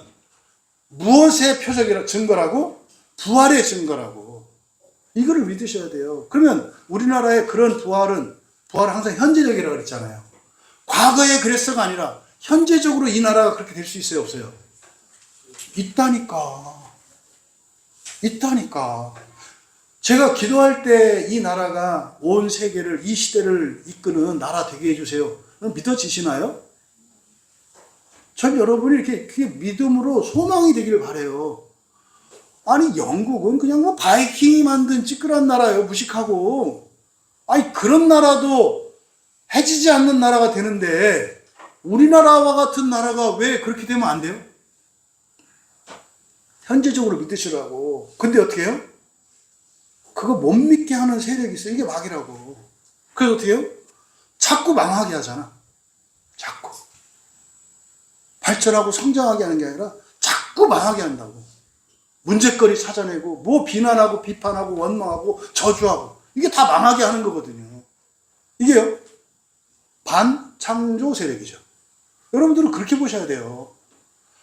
S1: 무엇의 표적이라 증거라고? 부활의 증거라고. 이거를 믿으셔야 돼요. 그러면 우리나라의 그런 부활은 항상 현재적이라고 그랬잖아요. 과거에 그랬어가 아니라 현재적으로 이 나라가 그렇게 될 수 있어요, 없어요? 있다니까. 있다니까. 제가 기도할 때 이 나라가 온 세계를, 이 시대를 이끄는 나라 되게 해주세요. 믿어지시나요? 전 여러분이 이렇게 그게 믿음으로 소망이 되기를 바라요. 아니, 영국은 그냥 뭐 바이킹이 만든 찌끄란 나라예요. 무식하고. 아니, 그런 나라도 해지지 않는 나라가 되는데, 우리나라와 같은 나라가 왜 그렇게 되면 안 돼요? 현재적으로 믿으시라고. 근데 어떻게 해요? 그거 못 믿게 하는 세력이 있어요. 이게 마귀라고. 그래서 어떻게 해요? 자꾸 망하게 하잖아. 자꾸. 발전하고 성장하게 하는 게 아니라 자꾸 망하게 한다고. 문제거리 찾아내고, 뭐 비난하고, 비판하고, 원망하고, 저주하고. 이게 다 망하게 하는 거거든요. 이게요, 반창조 세력이죠. 여러분들은 그렇게 보셔야 돼요.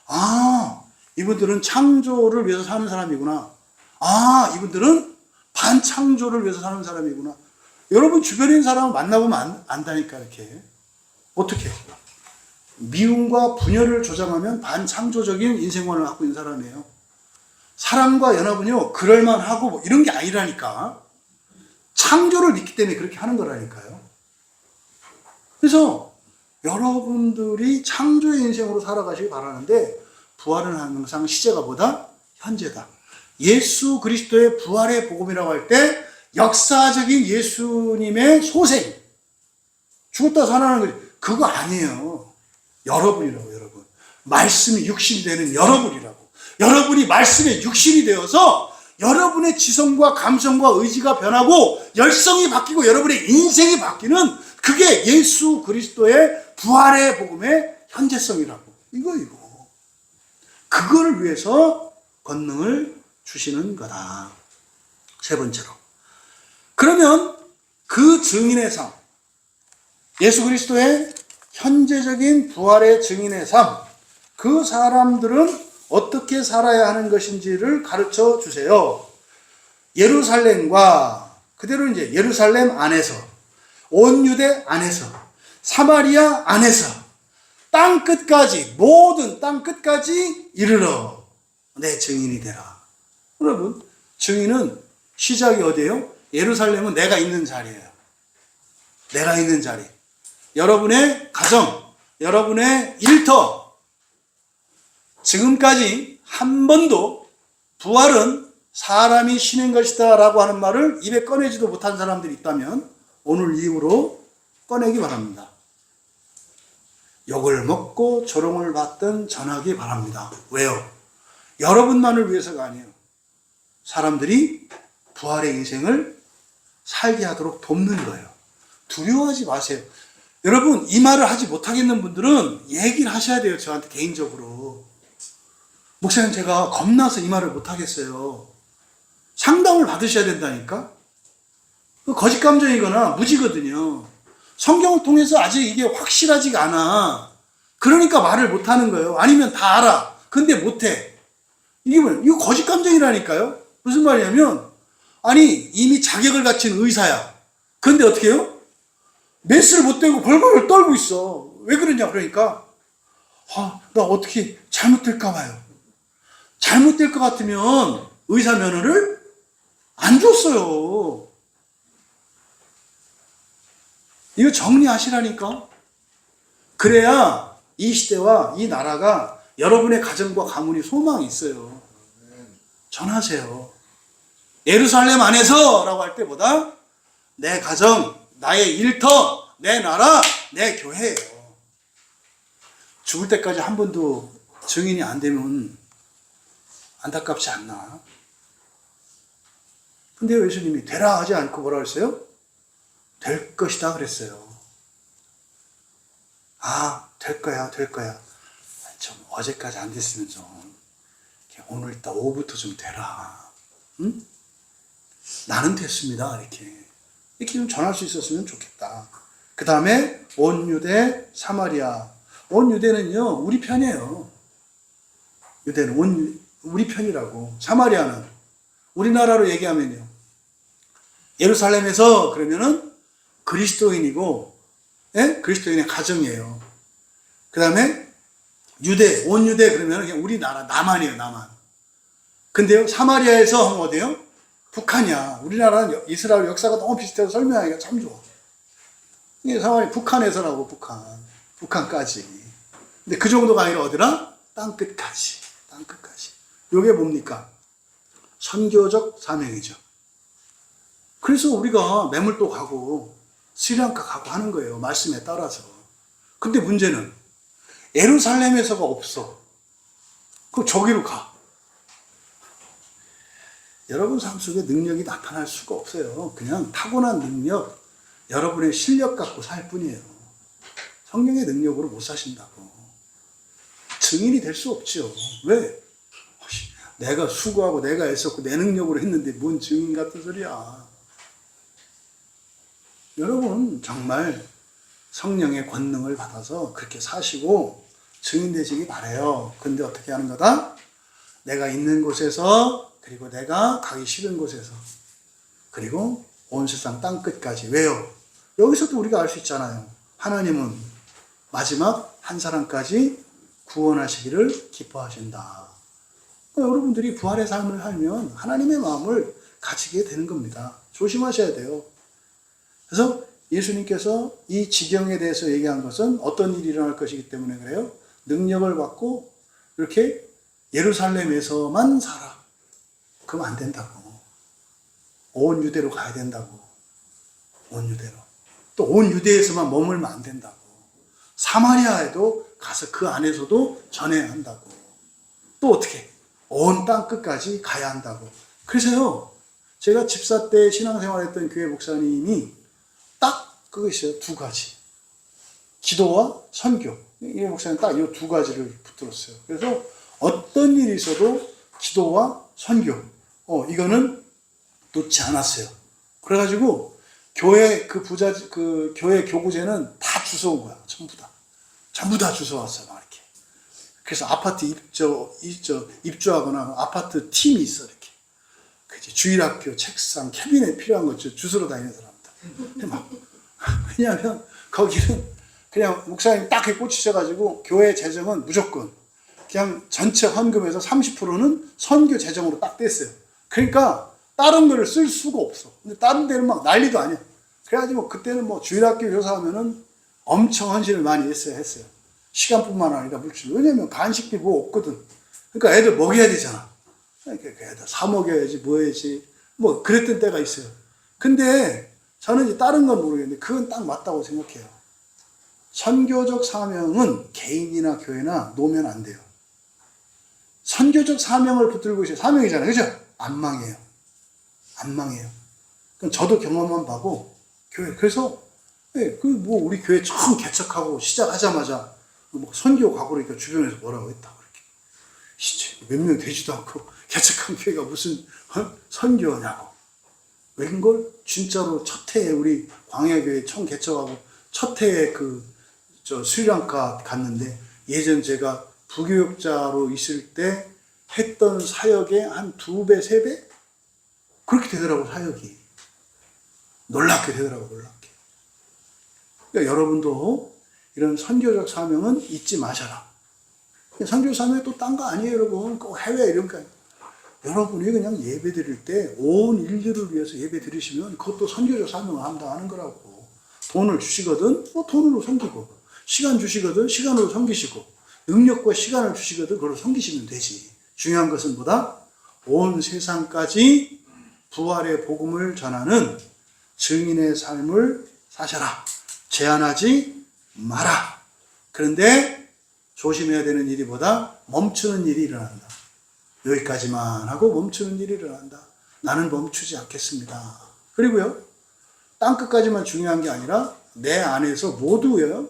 S1: 아, 이분들은 창조를 위해서 사는 사람이구나. 아, 이분들은 반창조를 위해서 사는 사람이구나. 여러분 주변에 있는 사람을 만나보면 안다니까, 이렇게. 어떻게? 미움과 분열을 조장하면 반창조적인 인생관을 갖고 있는 사람이에요. 사랑과 연합은요, 그럴만하고 뭐 이런 게 아니라니까. 창조를 믿기 때문에 그렇게 하는 거라니까요. 그래서 여러분들이 창조의 인생으로 살아가시기 바라는데, 부활은 항상 시제가 뭐다? 현재다. 예수 그리스도의 부활의 복음이라고 할 때 역사적인 예수님의 소생, 죽었다 살아나는 거지. 그거 아니에요. 여러분이라고, 여러분. 말씀이 육신이 되는 여러분이라고. 여러분이 말씀의 육신이 되어서 여러분의 지성과 감성과 의지가 변하고 열성이 바뀌고 여러분의 인생이 바뀌는, 그게 예수 그리스도의 부활의 복음의 현재성이라고. 이거. 그걸 위해서 권능을 주시는 거다. 세 번째로. 그러면 그 증인의 삶, 예수 그리스도의 현재적인 부활의 증인의 삶, 그 사람들은 어떻게 살아야 하는 것인지를 가르쳐 주세요. 예루살렘과, 그대로 이제 예루살렘 안에서, 온 유대 안에서, 사마리아 안에서, 땅 끝까지, 모든 땅 끝까지 이르러 내 증인이 되라. 여러분, 증인은 시작이 어디예요? 예루살렘은 내가 있는 자리예요. 내가 있는 자리. 여러분의 가정, 여러분의 일터. 지금까지 한 번도 부활은 사람이 신인 것이다 라고 하는 말을 입에 꺼내지도 못한 사람들이 있다면 오늘 이후로 꺼내기 바랍니다. 욕을 먹고 조롱을 받든 전하기 바랍니다. 왜요? 여러분만을 위해서가 아니에요. 사람들이 부활의 인생을 살게 하도록 돕는 거예요. 두려워하지 마세요. 여러분, 이 말을 하지 못하겠는 분들은 얘기를 하셔야 돼요. 저한테 개인적으로. 목사님, 제가 겁나서 이 말을 못하겠어요. 상담을 받으셔야 된다니까? 거짓 감정이거나 무지거든요. 성경을 통해서 아직 이게 확실하지가 않아. 그러니까 말을 못하는 거예요. 아니면 다 알아. 근데 못해. 이게 뭐예요? 이거 거짓 감정이라니까요? 무슨 말이냐면, 아니, 이미 자격을 갖춘 의사야. 근데 어떻게 해요? 메스를 못 대고 벌벌 떨고 있어. 왜 그러냐, 그러니까. 나 어떻게 잘못될까 봐요. 잘못될 것 같으면 의사 면허를 안 줬어요. 이거 정리하시라니까. 그래야 이 시대와 이 나라가, 여러분의 가정과 가문이 소망이 있어요. 전하세요. 예루살렘 안에서 라고 할 때보다 내 가정, 나의 일터, 내 나라, 내 교회예요. 죽을 때까지 한 번도 증인이 안 되면 안타깝지 않나? 근데 예수님이 되라 하지 않고 뭐라 그랬어요? 될 것이다 그랬어요. 될 거야, 될 거야. 좀 어제까지 안 됐으면 좀 오늘 이따 오후부터 좀 되라. 응? 나는 됐습니다. 이렇게 좀 전할 수 있었으면 좋겠다. 그 다음에 온 유대, 사마리아. 온 유대는요, 우리 편이에요. 유대는 우리 편이라고. 사마리아는 우리나라로 얘기하면요, 예루살렘에서 그러면은 그리스도인이고, 예? 그리스도인의 가정이에요. 그 다음에 유대, 온 유대 그러면 그냥 우리나라, 남한이에요, 남한. 근데요, 사마리아에서 하면 어디요? 북한이야. 우리나라는 이스라엘 역사가 너무 비슷해서 설명하기가 참 좋아. 이게 사마리아, 북한에서라고, 북한까지. 근데 그 정도가 아니라 어디라? 땅끝까지. 땅끝까지. 요게 뭡니까? 선교적 사명이죠. 그래서 우리가 매물도 가고 스리랑카 가고 하는 거예요. 말씀에 따라서. 근데 문제는 예루살렘에서가 없어. 그럼 저기로 가. 여러분 삶 속에 능력이 나타날 수가 없어요. 그냥 타고난 능력, 여러분의 실력 갖고 살 뿐이에요. 성령의 능력으로 못 사신다고. 증인이 될 수 없죠. 왜? 내가 수고하고 내가 애썼고 내 능력으로 했는데 뭔 증인 같은 소리야. 여러분 정말 성령의 권능을 받아서 그렇게 사시고 증인 되시기 바라요. 근데 어떻게 하는 거다? 내가 있는 곳에서, 그리고 내가 가기 싫은 곳에서, 그리고 온 세상 땅끝까지. 왜요? 여기서도 우리가 알 수 있잖아요. 하나님은 마지막 한 사람까지 구원하시기를 기뻐하신다. 여러분들이 부활의 삶을 살면 하나님의 마음을 가지게 되는 겁니다. 조심하셔야 돼요. 그래서 예수님께서 이 지경에 대해서 얘기한 것은 어떤 일이 일어날 것이기 때문에 그래요. 능력을 받고 이렇게 예루살렘에서만 살아. 그럼 안 된다고. 온 유대로 가야 된다고. 온 유대로. 또 온 유대에서만 머물면 안 된다고. 사마리아에도 가서 그 안에서도 전해야 한다고. 또 어떻게? 온 땅 끝까지 가야 한다고. 그래서요, 제가 집사 때 신앙생활했던 교회 목사님이 딱 그거 있어요. 두 가지. 기도와 선교. 이 목사님 딱 이 두 가지를 붙들었어요. 그래서 어떤 일이 있어도 기도와 선교. 이거는 놓지 않았어요. 그래가지고 교회 그 교회 교구제는 다 주워온 거야. 전부 다 주워왔어요. 막 이렇게. 그래서 아파트 입주하거나 아파트 팀이 있어. 이렇게. 그치. 주일학교 책상, 캐비넷 필요한 거 주스러 다니는 사람들. 근데 막, 왜냐하면 거기는 그냥 목사님이 딱 꽂히셔가지고 교회 재정은 무조건 그냥 전체 헌금에서 30%는 선교 재정으로 딱 뗐어요. 그러니까 다른 거를 쓸 수가 없어. 근데 다른 데는 막 난리도 아니야. 그래가지고 그때는 뭐 주일학교 교사하면은 엄청 헌신을 많이 했어요. 시간뿐만 아니라 물질. 왜냐면 간식비 뭐 없거든. 그러니까 애들 먹여야 되잖아. 그러니까 애들 사 먹여야지, 뭐 해야지. 뭐 그랬던 때가 있어요. 근데 저는 이제 다른 건 모르겠는데 그건 딱 맞다고 생각해요. 선교적 사명은 개인이나 교회나 놓으면 안 돼요. 선교적 사명을 붙들고 있어요. 사명이잖아요. 그죠? 안 망해요. 안 망해요. 그럼 저도 경험만 봐고, 교회. 그래서, 뭐, 우리 교회 처음 개척하고 시작하자마자, 뭐, 선교 과거로 주변에서 뭐라고 했다고, 이렇게. 몇 명 되지도 않고, 개척한 교회가 무슨, 선교냐고. 웬걸? 진짜로 첫 해에 우리 광야교회 처음 개척하고, 첫 해에 스리랑카 갔는데, 예전 제가 부교육자로 있을 때 했던 사역의 한 2배, 3배? 그렇게 되더라고, 사역이. 놀랍게 되더라고, 놀랍게. 그러니까 여러분도 이런 선교적 사명은 잊지 마셔라. 선교 사명이 또 딴 거 아니에요, 여러분. 꼭 해외 이런 거. 여러분이 그냥 예배 드릴 때 온 인류를 위해서 예배 드리시면 그것도 선교적 사명을 감당하는 거라고. 돈을 주시거든, 돈으로 섬기고. 시간 주시거든, 시간으로 섬기시고. 능력과 시간을 주시거든, 그걸로 섬기시면 되지. 중요한 것은 뭐다? 온 세상까지 부활의 복음을 전하는 증인의 삶을 사셔라. 제한하지 마라. 그런데 조심해야 되는 일이 뭐다? 멈추는 일이 일어난다. 여기까지만 하고 멈추는 일이 일어난다. 나는 멈추지 않겠습니다. 그리고요, 땅끝까지만 중요한 게 아니라 내 안에서 모두요,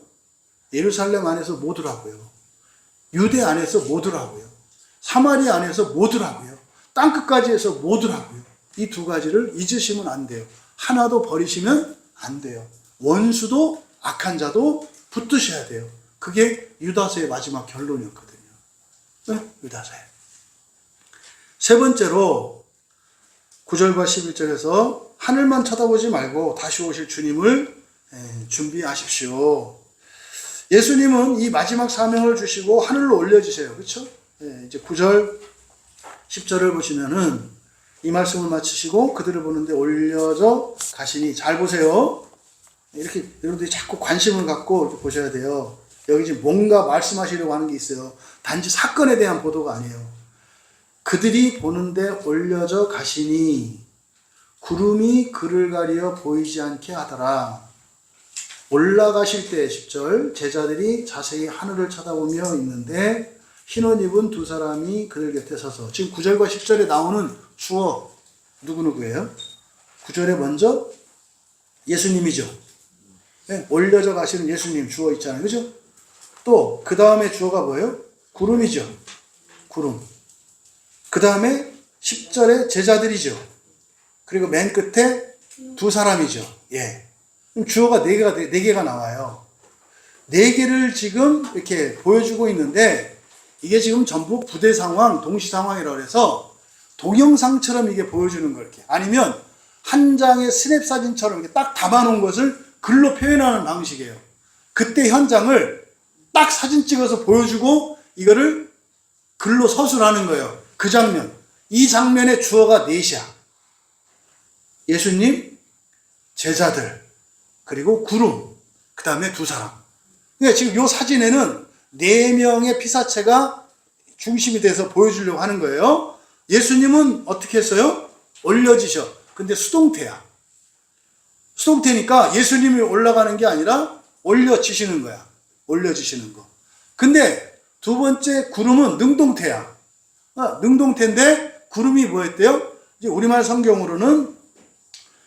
S1: 예루살렘 안에서 모두라고요. 유대 안에서 모두라고요. 사마리아 안에서 모두라고요. 땅끝까지 해서 모두라고요. 이 두 가지를 잊으시면 안 돼요. 하나도 버리시면 안 돼요. 원수도 악한 자도 붙드셔야 돼요. 그게 유다서의 마지막 결론이었거든요. 네? 유다서에. 세 번째로 9절과 11절에서 하늘만 쳐다보지 말고 다시 오실 주님을 준비하십시오. 예수님은 이 마지막 사명을 주시고 하늘로 올려주세요. 그렇죠? 이제 9절 10절을 보시면은 이 말씀을 마치시고 그들을 보는데 올려져 가시니, 잘 보세요. 이렇게 여러분들이 자꾸 관심을 갖고 보셔야 돼요. 여기 지금 뭔가 말씀하시려고 하는 게 있어요. 단지 사건에 대한 보도가 아니에요. 그들이 보는데 올려져 가시니 구름이 그를 가리어 보이지 않게 하더라. 올라가실 때 10절 제자들이 자세히 하늘을 쳐다보며 있는데 흰옷 입은 두 사람이 그들 곁에 서서, 지금 9절과 10절에 나오는 주어 누구누구예요? 9절에 먼저 예수님이죠. 네, 올려져 가시는 예수님 주어 있잖아요. 그죠? 또 그 다음에 주어가 뭐예요? 구름이죠. 구름. 그 다음에 10절에 제자들이죠. 그리고 맨 끝에 두 사람이죠. 예. 그럼 주어가 네 개가 나와요. 네 개를 지금 이렇게 보여주고 있는데, 이게 지금 전부 부대 상황, 동시 상황이라고 해서 동영상처럼 이게 보여주는 거 이렇게. 아니면 한 장의 스냅 사진처럼 이렇게 딱 담아놓은 것을 글로 표현하는 방식이에요. 그때 현장을 딱 사진 찍어서 보여주고 이거를 글로 서술하는 거예요. 그 장면. 이 장면의 주어가 넷이야. 예수님, 제자들, 그리고 구름, 그 다음에 두 사람. 그러니까 지금 이 사진에는 4명의 피사체가 중심이 돼서 보여주려고 하는 거예요. 예수님은 어떻게 했어요? 올려지셔. 근데 수동태야. 수동태니까 예수님이 올라가는 게 아니라 올려지시는 거야. 올려지시는 거. 근데 두 번째 구름은 능동태야. 능동태인데 구름이 뭐였대요? 이제 우리말 성경으로는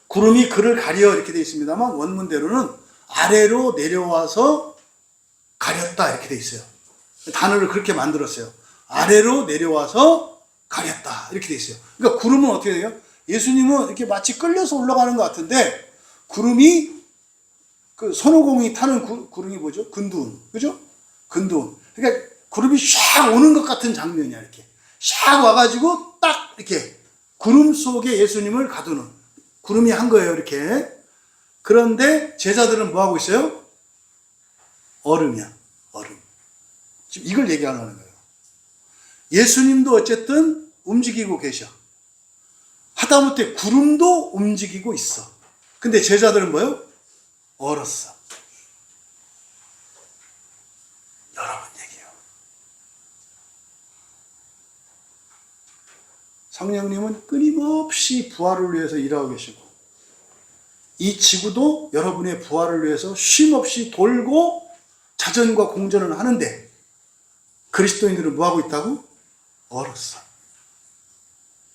S1: 구름이 그를 가려 이렇게 되어 있습니다만, 원문대로는 아래로 내려와서 가렸다 이렇게 되어 있어요. 단어를 그렇게 만들었어요. 아래로 내려와서 가렸다 이렇게 되어 있어요. 그러니까 구름은 어떻게 돼요? 예수님은 이렇게 마치 끌려서 올라가는 것 같은데, 구름이 그 손오공이 타는 구름이 뭐죠? 근두운. 그죠? 근두운. 그러니까 구름이 샥 오는 것 같은 장면이야. 이렇게 샥 와가지고 딱 이렇게 구름 속에 예수님을 가두는, 구름이 한 거예요. 이렇게. 그런데 제자들은 뭐 하고 있어요? 얼음이야. 얼음. 지금 이걸 얘기하는 거예요. 예수님도 어쨌든 움직이고 계셔. 하다못해 구름도 움직이고 있어. 근데 제자들은 뭐예요? 얼었어. 여러분 얘기해요. 성령님은 끊임없이 부활을 위해서 일하고 계시고, 이 지구도 여러분의 부활을 위해서 쉼없이 돌고 자전과 공전을 하는데, 그리스도인들은 뭐 하고 있다고? 얼었어.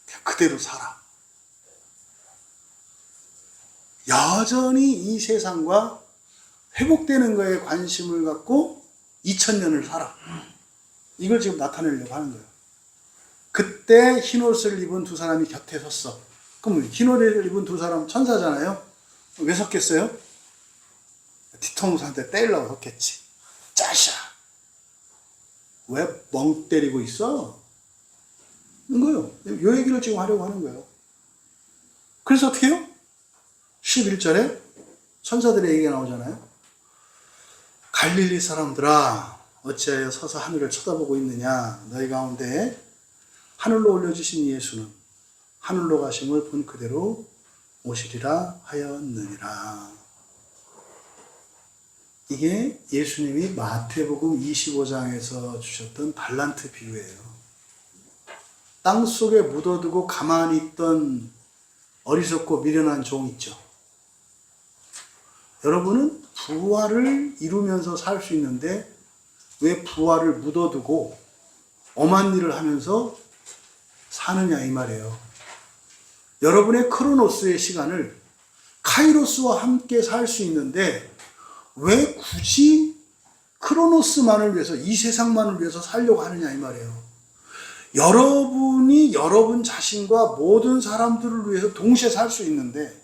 S1: 그냥 그대로 살아. 여전히 이 세상과 회복되는 거에 관심을 갖고 2000년을 살아. 이걸 지금 나타내려고 하는 거예요. 그때 흰옷을 입은 두 사람이 곁에 섰어. 그럼 흰옷을 입은 두 사람 천사잖아요. 왜 섰겠어요? 뒤통수한테 때리려고 섰겠지. 짜샤. 왜 멍 때리고 있어? 이거요. 이 얘기를 지금 하려고 하는 거예요. 그래서 어떻게 해요? 11절에 천사들의 얘기가 나오잖아요. 갈릴리 사람들아, 어찌하여 서서 하늘을 쳐다보고 있느냐? 너희 가운데 하늘로 올려주신 예수는 하늘로 가심을 본 그대로 오시리라 하였느니라. 이게 예수님이 마태복음 25장에서 주셨던 달란트 비유예요. 땅 속에 묻어두고 가만히 있던 어리석고 미련한 종 있죠. 여러분은 부활을 이루면서 살 수 있는데 왜 부활을 묻어두고 엄한 일을 하면서 사느냐 이 말이에요. 여러분의 크로노스의 시간을 카이로스와 함께 살 수 있는데 왜 굳이 크로노스만을 위해서, 이 세상만을 위해서 살려고 하느냐 이 말이에요. 여러분이 여러분 자신과 모든 사람들을 위해서 동시에 살 수 있는데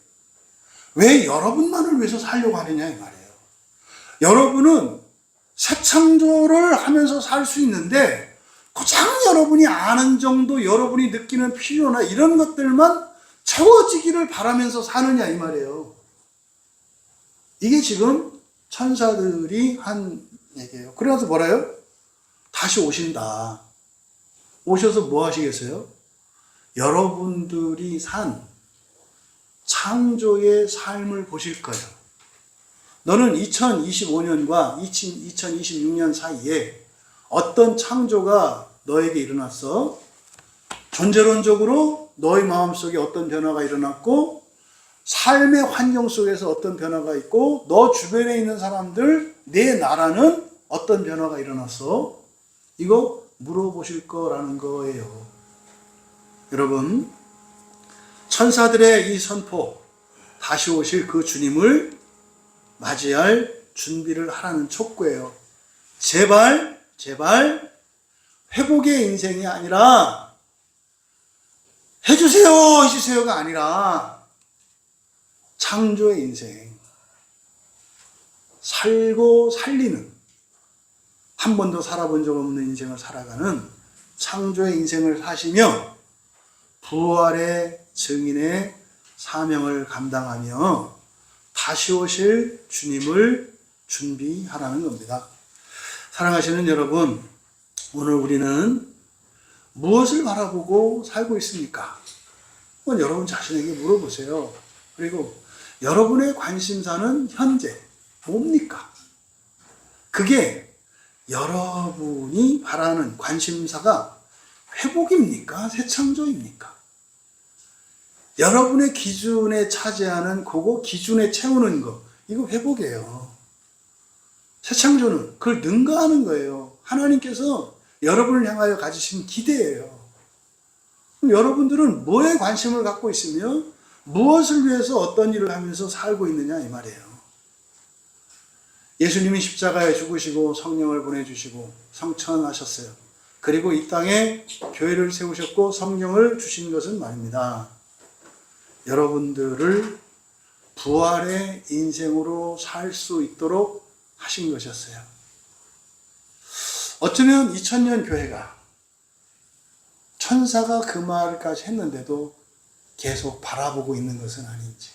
S1: 왜 여러분만을 위해서 살려고 하느냐 이 말이에요. 여러분은 새 창조를 하면서 살 수 있는데 고장 여러분이 아는 정도, 여러분이 느끼는 필요나 이런 것들만 채워지기를 바라면서 사느냐 이 말이에요. 이게 지금 천사들이 한 얘기예요. 그래서 뭐라요? 다시 오신다. 오셔서 뭐 하시겠어요? 여러분들이 산 창조의 삶을 보실 거예요. 너는 2025년과 2026년 사이에 어떤 창조가 너에게 일어났어? 존재론적으로 너의 마음속에 어떤 변화가 일어났고, 삶의 환경 속에서 어떤 변화가 있고, 너 주변에 있는 사람들, 내 나라는 어떤 변화가 일어났어? 이거 물어보실 거라는 거예요. 여러분, 천사들의 이 선포, 다시 오실 그 주님을 맞이할 준비를 하라는 촉구예요. 제발 회복의 인생이 아니라 해주세요가 아니라 창조의 인생, 살고 살리는, 한 번도 살아본 적 없는 인생을 살아가는 창조의 인생을 사시며 부활의 증인의 사명을 감당하며 다시 오실 주님을 준비하라는 겁니다. 사랑하시는 여러분, 오늘 우리는 무엇을 바라보고 살고 있습니까? 한번 여러분 자신에게 물어보세요. 그리고 여러분의 관심사는 현재 뭡니까? 그게 여러분이 바라는 관심사가 회복입니까? 새 창조입니까? 여러분의 기준에 차지하는 그거 기준에 채우는 거, 이거 회복이에요. 새 창조는 그걸 능가하는 거예요. 하나님께서 여러분을 향하여 가지신 기대예요. 그럼 여러분들은 뭐에 관심을 갖고 있으며 무엇을 위해서 어떤 일을 하면서 살고 있느냐 이 말이에요. 예수님이 십자가에 죽으시고 성령을 보내주시고 성천하셨어요. 그리고 이 땅에 교회를 세우셨고 성령을 주신 것은 말입니다. 여러분들을 부활의 인생으로 살 수 있도록 하신 것이었어요. 어쩌면 2000년 교회가 천사가 그 말까지 했는데도 계속 바라보고 있는 것은 아닌지,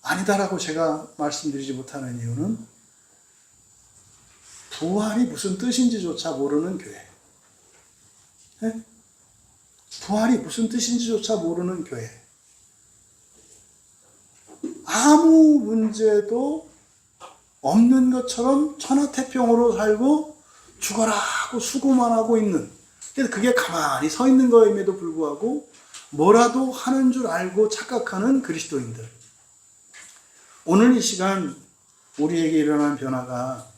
S1: 아니다라고 제가 말씀드리지 못하는 이유는 부활이 무슨 뜻인지조차 모르는 교회, 네? 부활이 무슨 뜻인지조차 모르는 교회, 아무 문제도 없는 것처럼 천하태평으로 살고 죽어라 하고 수고만 하고 있는, 그게 가만히 서 있는 거임에도 불구하고 뭐라도 하는 줄 알고 착각하는 그리스도인들. 오늘 이 시간 우리에게 일어난 변화가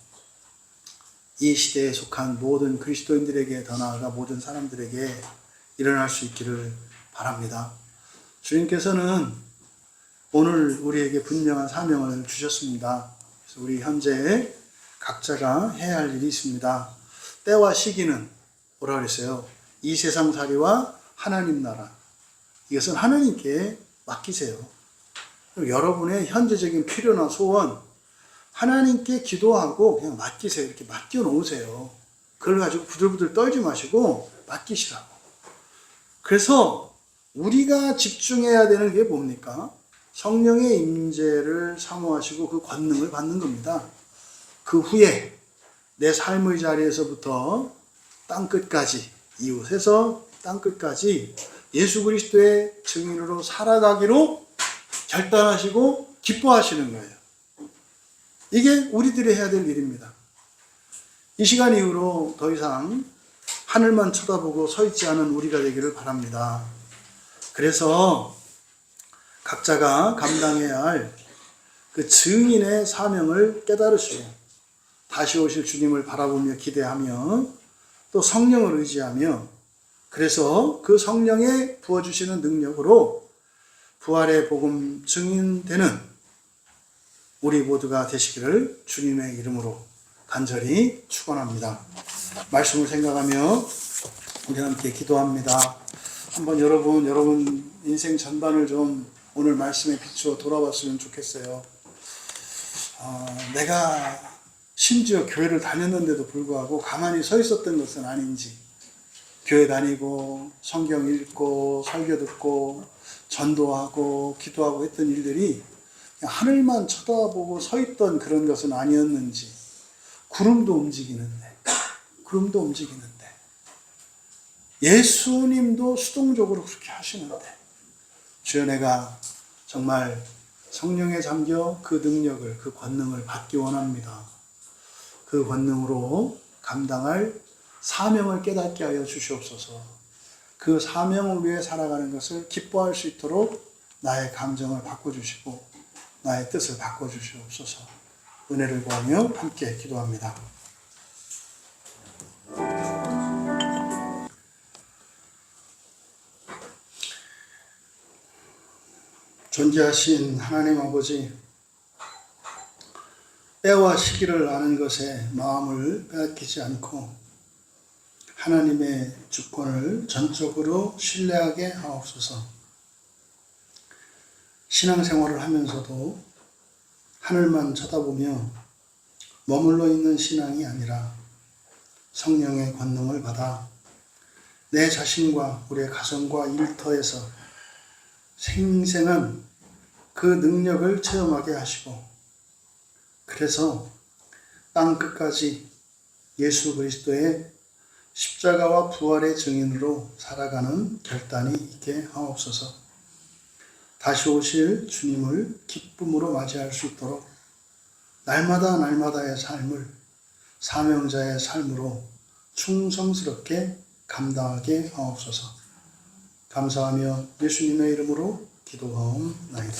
S1: 이 시대에 속한 모든 그리스도인들에게, 더 나아가 모든 사람들에게 일어날 수 있기를 바랍니다. 주님께서는 오늘 우리에게 분명한 사명을 주셨습니다. 그래서 우리 현재 각자가 해야 할 일이 있습니다. 때와 시기는 뭐라 그랬어요? 이 세상 살이와 하나님 나라. 이것은 하나님께 맡기세요. 여러분의 현재적인 필요나 소원 하나님께 기도하고 그냥 맡기세요. 이렇게 맡겨 놓으세요. 그걸 가지고 부들부들 떨지 마시고 맡기시라고. 그래서 우리가 집중해야 되는 게 뭡니까? 성령의 임재를 사모하시고 그 권능을 받는 겁니다. 그 후에 내 삶의 자리에서부터 땅끝까지, 이웃에서 땅끝까지 예수 그리스도의 증인으로 살아가기로 결단하시고 기뻐하시는 거예요. 이게 우리들이 해야 될 일입니다. 이 시간 이후로 더 이상 하늘만 쳐다보고 서 있지 않은 우리가 되기를 바랍니다. 그래서 각자가 감당해야 할 그 증인의 사명을 깨달으시고 다시 오실 주님을 바라보며 기대하며 또 성령을 의지하며, 그래서 그 성령의 부어주시는 능력으로 부활의 복음 증인되는 우리 모두가 되시기를 주님의 이름으로 간절히 축원합니다. 말씀을 생각하며 우리 함께 기도합니다. 한번 여러분 인생 전반을 좀 오늘 말씀에 비추어 돌아봤으면 좋겠어요. 내가 심지어 교회를 다녔는데도 불구하고 가만히 서 있었던 것은 아닌지, 교회 다니고 성경 읽고 설교 듣고 전도하고 기도하고 했던 일들이 그냥 하늘만 쳐다보고 서 있던 그런 것은 아니었는지, 구름도 움직이는데 예수님도 수동적으로 그렇게 하시는데, 주여 내가 정말 성령에 잠겨 그 능력을, 그 권능을 받기 원합니다. 그 권능으로 감당할 사명을 깨닫게 하여 주시옵소서. 그 사명을 위해 살아가는 것을 기뻐할 수 있도록 나의 감정을 바꿔주시고 나의 뜻을 바꿔주시옵소서. 은혜를 구하며 함께 기도합니다. 존재하신 하나님 아버지, 때와 시기를 아는 것에 마음을 빼앗기지 않고 하나님의 주권을 전적으로 신뢰하게 하옵소서. 신앙생활을 하면서도 하늘만 쳐다보며 머물러 있는 신앙이 아니라 성령의 권능을 받아 내 자신과 우리의 가정과 일터에서 생생한 그 능력을 체험하게 하시고, 그래서 땅 끝까지 예수 그리스도의 십자가와 부활의 증인으로 살아가는 결단이 있게 하옵소서. 다시 오실 주님을 기쁨으로 맞이할 수 있도록 날마다 날마다의 삶을 사명자의 삶으로 충성스럽게 감당하게 하옵소서. 감사하며 예수님의 이름으로 기도하옵나이다.